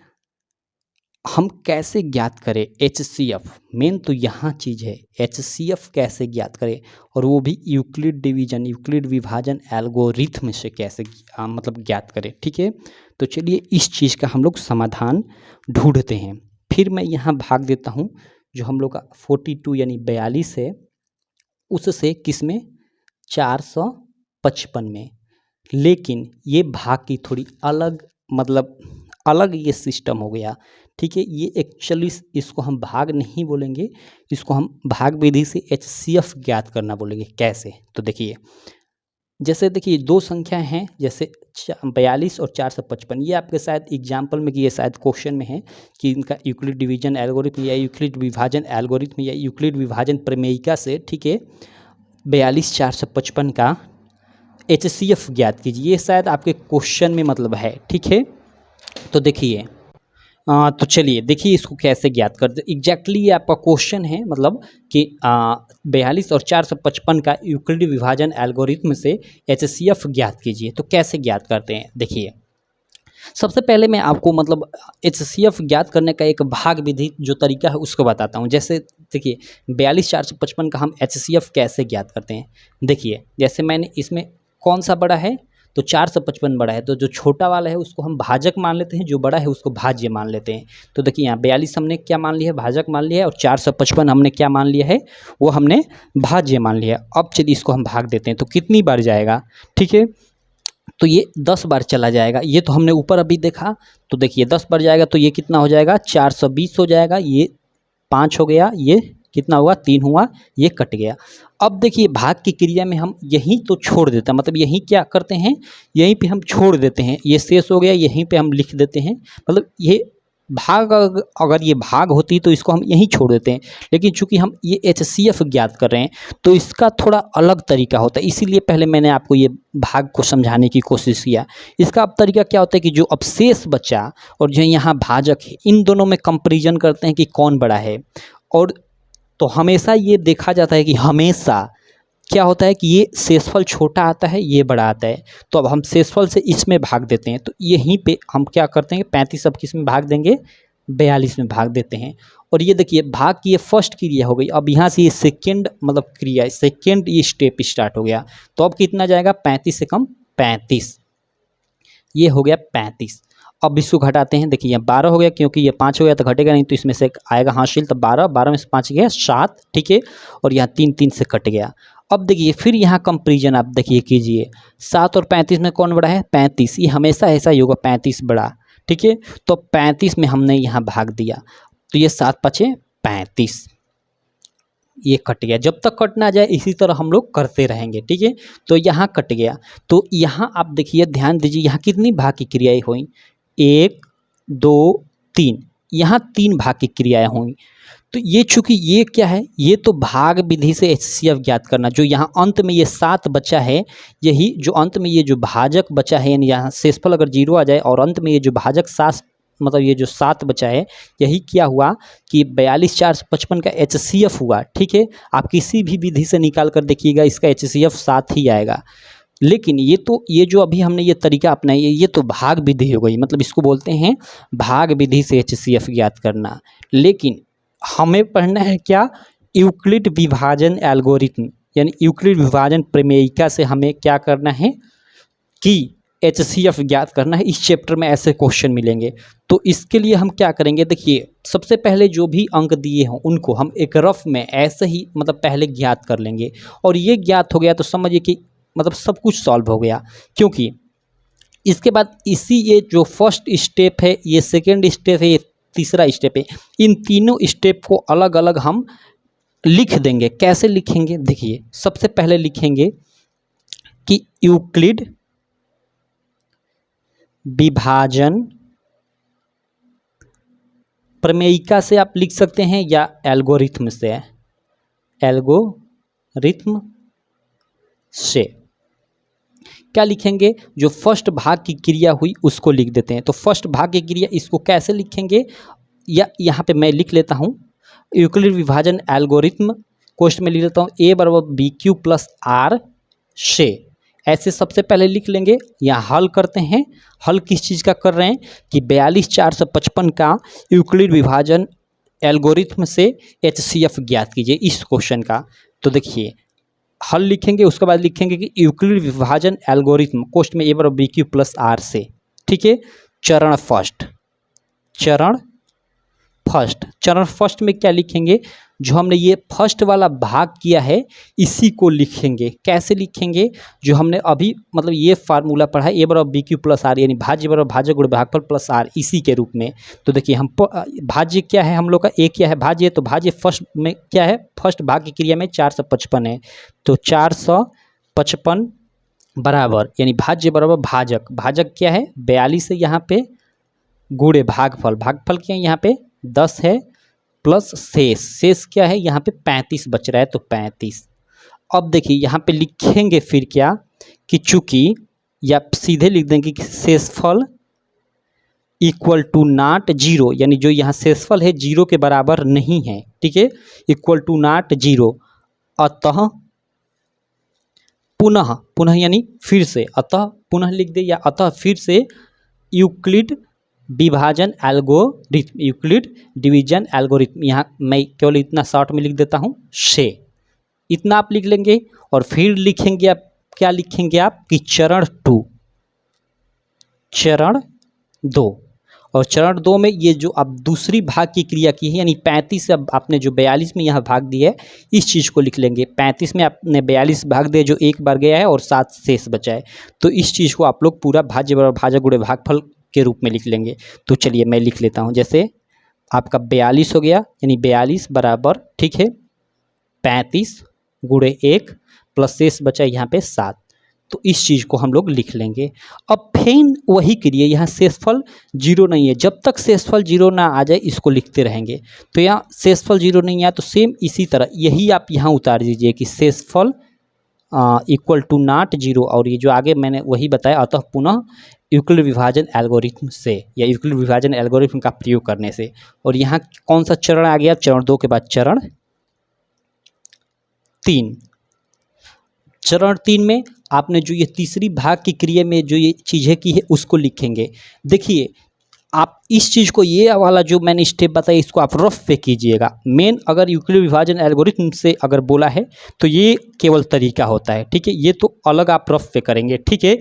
हम कैसे ज्ञात करें HCF। मेन तो यहाँ चीज़ है, HCF कैसे ज्ञात करें, और वो भी यूक्लिड डिवीजन यूक्लिड विभाजन एल्गोरिथम से कैसे मतलब ज्ञात करें, ठीक है। तो चलिए इस चीज़ का हम लोग समाधान ढूंढते हैं। फिर मैं यहाँ भाग देता हूँ, जो हम लोग का 42 यानी 42 है, उससे किस में 455 में। लेकिन ये भाग की थोड़ी अलग मतलब अलग ये सिस्टम हो गया, ठीक है। ये एक्चुअली इसको हम भाग नहीं बोलेंगे, इसको हम भाग विधि से HCF ज्ञात करना बोलेंगे। कैसे, तो देखिए जैसे देखिए दो संख्या हैं, जैसे 42 और 455, ये आपके शायद एग्जाम्पल में कि ये शायद क्वेश्चन में है कि इनका यूक्लिड डिवीजन एल्गोरिथम या यूक्लिड विभाजन एल्गोरिथम या यूक्लिड विभाजन प्रमेयिका से, ठीक है, 42 455 का HCF ज्ञात कीजिए। ये शायद आपके क्वेश्चन में मतलब है, ठीक है। तो देखिए तो चलिए देखिए इसको कैसे ज्ञात करते। एग्जैक्टली ये आपका क्वेश्चन है, मतलब कि 42 और 455 का यूक्लिड विभाजन एल्गोरिथम से HCF ज्ञात कीजिए। तो कैसे ज्ञात करते हैं, देखिए सबसे पहले मैं आपको मतलब HCF ज्ञात करने का एक भाग विधि जो तरीका है उसको बताता हूँ। जैसे देखिए 42 455 का हम HCF कैसे ज्ञात करते हैं। देखिए जैसे मैंने इसमें कौन सा बड़ा है, तो 455 बड़ा है, तो जो छोटा वाला है उसको हम भाजक मान लेते हैं, जो बड़ा है उसको भाज्य मान लेते हैं। तो देखिए यहाँ 42 हमने क्या मान लिया है, भाजक मान लिया है, और 455 हमने क्या मान लिया है, वो हमने भाज्य मान लिया। अब चलिए इसको हम भाग देते हैं, तो कितनी बार जाएगा, ठीक है। तो ये 10 बार चला जाएगा, ये तो हमने ऊपर अभी देखा। तो देखिए 10 बार जाएगा तो ये कितना हो जाएगा, 420 हो जाएगा, ये 5 हो गया, ये कितना हुआ 3 हुआ, ये कट गया। अब देखिए भाग की क्रिया में हम यहीं तो छोड़ देते हैं, मतलब यहीं क्या करते हैं, यहीं पे हम छोड़ देते हैं, ये शेष हो गया, यहीं पे हम लिख देते हैं। मतलब ये भाग अगर ये भाग होती तो इसको हम यहीं छोड़ देते हैं, लेकिन चूंकि हम ये HCF ज्ञात कर रहे हैं तो इसका थोड़ा अलग तरीका होता है, इसीलिए पहले मैंने आपको ये भाग को समझाने की कोशिश किया। इसका अब तरीका क्या होता है कि जो अवशेष बचा और जो यहाँ भाजक है, इन दोनों में कंपैरिजन करते हैं कि कौन बड़ा है। और तो हमेशा ये देखा जाता है कि हमेशा क्या होता है कि ये शेषफल छोटा आता है, ये बड़ा आता है। तो अब हम शेषफल से इसमें भाग देते हैं, तो यहीं पे हम क्या करते हैं 35 अब किस में भाग देंगे, 42 में भाग देते हैं। और ये देखिए भाग की ये फर्स्ट क्रिया हो गई। अब यहाँ से ये सेकेंड मतलब क्रिया, सेकेंड ये स्टेप स्टार्ट हो गया। तो अब कितना जाएगा, 35 से कम 35, ये हो गया 35। अब इसको घटाते हैं, देखिए यहाँ 12 हो गया, क्योंकि ये 5 हो गया तो घटेगा नहीं, तो इसमें से आएगा हासिल, तो 12, 12 में से 5 गया 7, ठीक है। और यहाँ 3, 3 से कट गया। अब देखिए फिर यहाँ कंपेरिजन आप देखिए कीजिए, 7 और 35 में कौन बड़ा है, 35, ये हमेशा ऐसा ही होगा 35 बड़ा, ठीक है। तो 35 में हमने यहाँ भाग दिया, तो ये 7 5 35, ये कट गया। जब तक कट ना जाए इसी तरह हम लोग करते रहेंगे, ठीक है। तो यहाँ कट गया, तो यहाँ आप देखिए ध्यान दीजिए, यहाँ कितनी भाग की क्रियाएं हुई, 1 2 3, यहाँ 3 भाग की क्रियाएं हुई। तो ये चूंकि ये क्या है, ये तो भाग विधि से HCF ज्ञात करना, जो यहाँ अंत में ये 7 बचा है, यही जो अंत में ये जो भाजक बचा है, यानी यहाँ शेषफल अगर 0 आ जाए और अंत में ये जो भाजक 7 मतलब ये जो 7 बचा है, यही क्या हुआ कि 42 455 का HCF हुआ, ठीक है। आप किसी भी विधि से निकाल कर देखिएगा, इसका HCF 7 ही आएगा। लेकिन ये जो अभी हमने ये तरीका अपनाई है, ये तो भाग विधि हो गई, मतलब इसको बोलते हैं भाग विधि से HCF ज्ञात करना। लेकिन हमें पढ़ना है क्या, यूक्लिड विभाजन एल्गोरिथम, यानी यूक्लिड विभाजन प्रमेयिका से हमें क्या करना है कि HCF ज्ञात करना है। इस चैप्टर में ऐसे क्वेश्चन मिलेंगे। तो इसके लिए हम क्या करेंगे, देखिए सबसे पहले जो भी अंक दिए हों उनको हम एक रफ में ऐसे ही मतलब पहले ज्ञात कर लेंगे, और ये ज्ञात हो गया तो समझिए कि मतलब सब कुछ सॉल्व हो गया। क्योंकि इसके बाद ये जो फर्स्ट स्टेप है, ये सेकेंड स्टेप है, ये तीसरा स्टेप है, इन तीनों स्टेप को अलग अलग हम लिख देंगे। कैसे लिखेंगे, देखिए सबसे पहले लिखेंगे कि यूक्लिड विभाजन प्रमेयिका से आप लिख सकते हैं या एल्गोरिथम से, एल्गोरिथम से क्या लिखेंगे, जो फर्स्ट भाग की क्रिया हुई उसको लिख देते हैं। तो फर्स्ट भाग की क्रिया इसको कैसे लिखेंगे, या यहाँ पे मैं लिख लेता हूँ यूक्लिड विभाजन एल्गोरिथम, क्वेश्चन में लिख लेता हूँ a बराबर BQ प्लस R से, ऐसे सबसे पहले लिख लेंगे। यहाँ हल करते हैं। हल किस चीज़ का कर रहे हैं कि 42,455 का यूक्लिड विभाजन एल्गोरिथम से HCF ज्ञात कीजिए, इस क्वेश्चन का। तो देखिए हल लिखेंगे, उसके बाद लिखेंगे कि यूक्लिड विभाजन एल्गोरिथम क्वेश्चन में a बराबर BQ प्लस R से, ठीक है। चरण फर्स्ट में क्या लिखेंगे, जो हमने ये फर्स्ट वाला भाग किया है इसी को लिखेंगे। कैसे लिखेंगे, जो हमने अभी मतलब ये फार्मूला पढ़ा है, a बराबर BQ प्लस R, यानी भाज्य बराबर भाजक गुणे भागफल प्लस R, इसी के रूप में। तो देखिए हम भाज्य क्या है, हम लोग का a क्या है, भाज्य। तो भाज्य फर्स्ट में क्या है, फर्स्ट भाग की क्रिया में 455 है, तो 455 बराबर, यानी भाज्य बराबर भाजक क्या है 42 है यहाँ पे, गुणे भागफल क्या है यहाँ पे 10 है, प्लस शेष क्या है यहाँ पे 35 बच रहा है, तो 35। अब देखिए यहाँ पे लिखेंगे फिर क्या कि चूंकि, या सीधे लिख देंगे कि शेषफल इक्वल टू नॉट जीरो, यानी जो यहाँ शेषफल है जीरो के बराबर नहीं है, ठीक है, इक्वल टू नॉट जीरो। अतः पुनः यानी फिर से, अतः पुनः लिख दे, या अतः फिर से यूक्लिड विभाजन एल्गोरिथम, यूक्लिड डिवीजन एल्गोरिथम, यहाँ मैं केवल इतना शॉर्ट में लिख देता हूँ से, इतना आप लिख लेंगे। और फिर लिखेंगे आप, क्या लिखेंगे आप कि चरण 2, और चरण 2 में ये जो अब दूसरी भाग की क्रिया की है, यानी 35 से अब आपने जो 42 में यहाँ भाग दिया है, इस चीज़ को लिख लेंगे। 35 में आपने 42 भाग दिया जो एक बार गया है, और 7 शेष बचा है, तो इस चीज़ को आप लोग पूरा भाज्य बराबर भाजक गुणे भागफल के रूप में लिख लेंगे। तो चलिए मैं लिख लेता हूँ, जैसे आपका 42 हो गया, यानी 42 बराबर, ठीक है, 35 गुणे 1 प्लस शेष बचा यहाँ पे 7, तो इस चीज़ को हम लोग लिख लेंगे। अब फिर वही करिए, यहाँ शेषफल जीरो नहीं है, जब तक शेषफल जीरो ना आ जाए इसको लिखते रहेंगे। तो यहाँ शेषफल जीरो नहीं आया, तो सेम इसी तरह यही आप यहाँ उतार दीजिए कि शेषफल इक्वल टू नॉट जीरो, और ये जो आगे मैंने वही बताया, अतः पुनः यूक्लिड विभाजन एल्गोरिथम से, या यूक्लिड विभाजन एल्गोरिथम का प्रयोग करने से। और यहाँ कौन सा चरण आ गया, चरण 2 के बाद चरण 3। चरण 3 में आपने जो ये तीसरी भाग की क्रिया में जो ये चीज़ें की है उसको लिखेंगे। देखिए आप इस चीज़ को, ये वाला जो मैंने स्टेप बताया, इसको आप रफ पे कीजिएगा। मेन अगर यूक्लिड विभाजन एल्गोरिथम से अगर बोला है तो ये केवल तरीका होता है, ठीक है, ये तो अलग आप रफ पे करेंगे, ठीक है।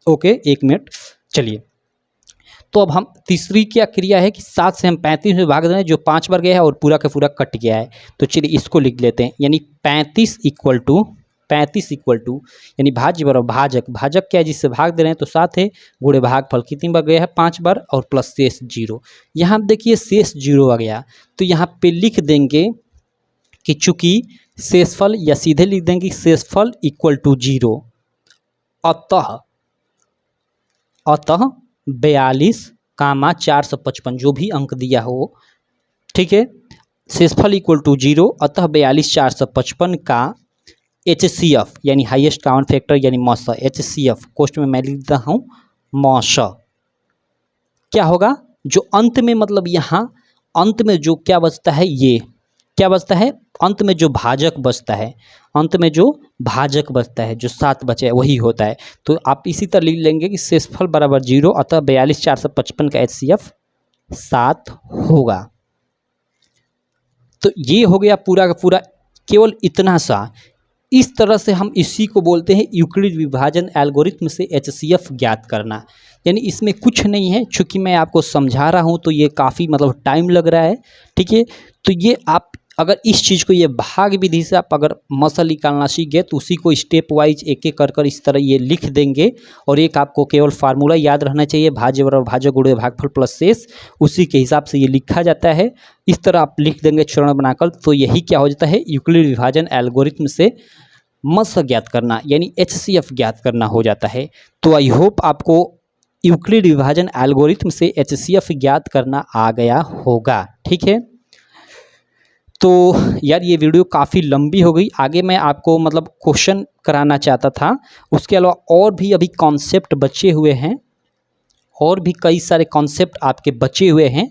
ओके, एक मिनट, चलिए। तो अब हम तीसरी क्या क्रिया है कि 7 से हम 35 में भाग दें, जो 5 बार गया है और पूरा का पूरा कट गया है। तो चलिए इसको लिख लेते हैं, यानी 35 इक्वल टू यानी भाज्य बराबर भाजक क्या है जिससे भाग दे रहे हैं, तो 7 है, गुणे भागफल कितनी बार गया है 5 बार, और प्लस शेष जीरो। यहाँ देखिए शेष जीरो आ गया, तो यहाँ पे लिख देंगे कि चूंकि शेषफल, या सीधे लिख देंगे शेषफल इक्वल टू जीरो, अतः 42,455 जो भी अंक दिया हो, ठीक है, शेषफल इक्वल टू जीरो, अतः 42,455 का HCF यानी हाईएस्ट कॉमन फैक्टर यानी मौसा, HCF क्वेश्चन में मैं लिखता हूँ मौसा, क्या होगा, जो अंत में मतलब यहाँ अंत में जो क्या बचता है, ये क्या बचता है, अंत में जो भाजक बचता है, अंत में जो भाजक बचता है, जो 7 बचे वही होता है। तो आप इसी तरह लिख लेंगे कि शेषफल बराबर 0, अतः 42,455 का HCF 7 होगा। तो ये हो गया पूरा का पूरा, केवल इतना सा। इस तरह से हम इसी को बोलते हैं यूक्लिड विभाजन एल्गोरिथम से HCF ज्ञात करना। यानी इसमें कुछ नहीं है, चूँकि मैं आपको समझा रहा हूँ तो ये काफ़ी मतलब टाइम लग रहा है, ठीक है। तो ये आप अगर इस चीज़ को, ये भाग विधि से आप अगर मसल निकालना सीख गए तो उसी को स्टेप वाइज एक एक कर इस तरह ये लिख देंगे। और एक आपको केवल फार्मूला याद रहना चाहिए, भाज्य बराबर भाजक गुणे भागफल प्लस शेष, उसी के हिसाब से ये लिखा जाता है। इस तरह आप लिख देंगे चरण बनाकर, तो यही क्या हो जाता है, यूक्लिड विभाजन एल्गोरिथम से मस ज्ञात करना यानी HCF ज्ञात करना हो जाता है। तो आई होप आपको यूक्लिड विभाजन एल्गोरिथम से HCF ज्ञात करना आ गया होगा, ठीक है। तो यार ये वीडियो काफ़ी लंबी हो गई, आगे मैं आपको मतलब क्वेश्चन कराना चाहता था, उसके अलावा और भी अभी कॉन्सेप्ट बचे हुए हैं, और भी कई सारे कॉन्सेप्ट आपके बचे हुए हैं।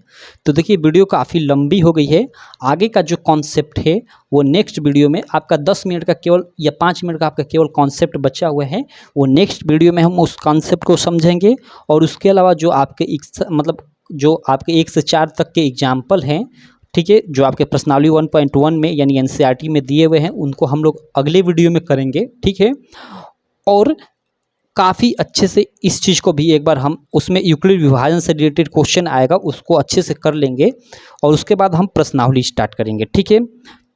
तो देखिए वीडियो काफ़ी लंबी हो गई है, आगे का जो कॉन्सेप्ट है वो नेक्स्ट वीडियो में आपका 10 मिनट का केवल या 5 मिनट का आपका केवल कॉन्सेप्ट बचा हुआ है, वो नेक्स्ट वीडियो में हम उस कॉन्सेप्ट को समझेंगे। और उसके अलावा जो आपके मतलब जो आपके 1 से 4 तक के एग्जाम्पल हैं, ठीक है, जो आपके प्रश्नावली 1.1 में यानी NCERT में दिए हुए हैं, उनको हम लोग अगले वीडियो में करेंगे, ठीक है। और काफ़ी अच्छे से इस चीज़ को भी एक बार हम, उसमें यूक्लिड विभाजन से रिलेटेड क्वेश्चन आएगा, उसको अच्छे से कर लेंगे और उसके बाद हम प्रश्नावली स्टार्ट करेंगे, ठीक है।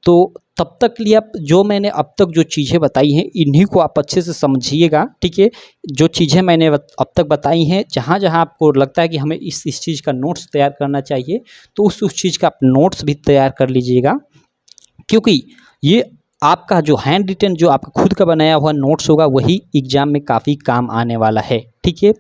तो तब तक के लिए आप, जो मैंने अब तक जो चीज़ें बताई हैं इन्हीं को आप अच्छे से समझिएगा, ठीक है। जो चीज़ें मैंने अब तक बताई हैं, जहाँ जहाँ आपको लगता है कि हमें इस चीज़ का नोट्स तैयार करना चाहिए, तो उस चीज़ का आप नोट्स भी तैयार कर लीजिएगा, क्योंकि ये आपका जो हैंड रिटन, जो आपका खुद का बनाया हुआ नोट्स होगा, वही एग्ज़ाम में काफ़ी काम आने वाला है, ठीक है।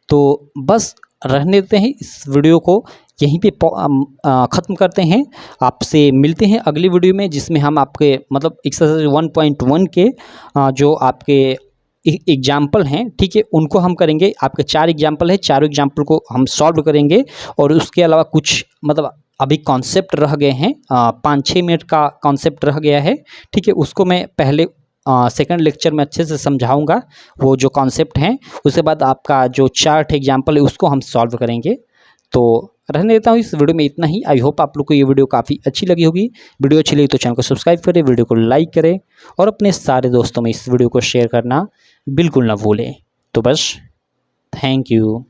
तो बस रहने देते हैं इस वीडियो को, यहीं पे ख़त्म करते हैं। आपसे मिलते हैं अगली वीडियो में, जिसमें हम आपके मतलब एक्सरसाइज 1.1 के जो आपके एग्जाम्पल हैं, ठीक है, उनको हम करेंगे। आपके 4 एग्जाम्पल है, चारों एग्जाम्पल को हम सॉल्व करेंगे। और उसके अलावा कुछ मतलब अभी कॉन्सेप्ट रह गए हैं, 5-6 मिनट का कॉन्सेप्ट रह गया है, ठीक है। उसको मैं पहले सेकंड लेक्चर में अच्छे से समझाऊंगा, वो जो कॉन्सेप्ट हैं। उसके बाद आपका जो 4 एग्जाम्पल है उसको हम सॉल्व करेंगे। तो रहने देता हूँ इस वीडियो में इतना ही। आई होप आप लोग को ये वीडियो काफ़ी अच्छी लगी होगी। वीडियो अच्छी लगी तो चैनल को सब्सक्राइब करें, वीडियो को लाइक करें और अपने सारे दोस्तों में इस वीडियो को शेयर करना बिल्कुल ना भूलें। तो बस थैंक यू।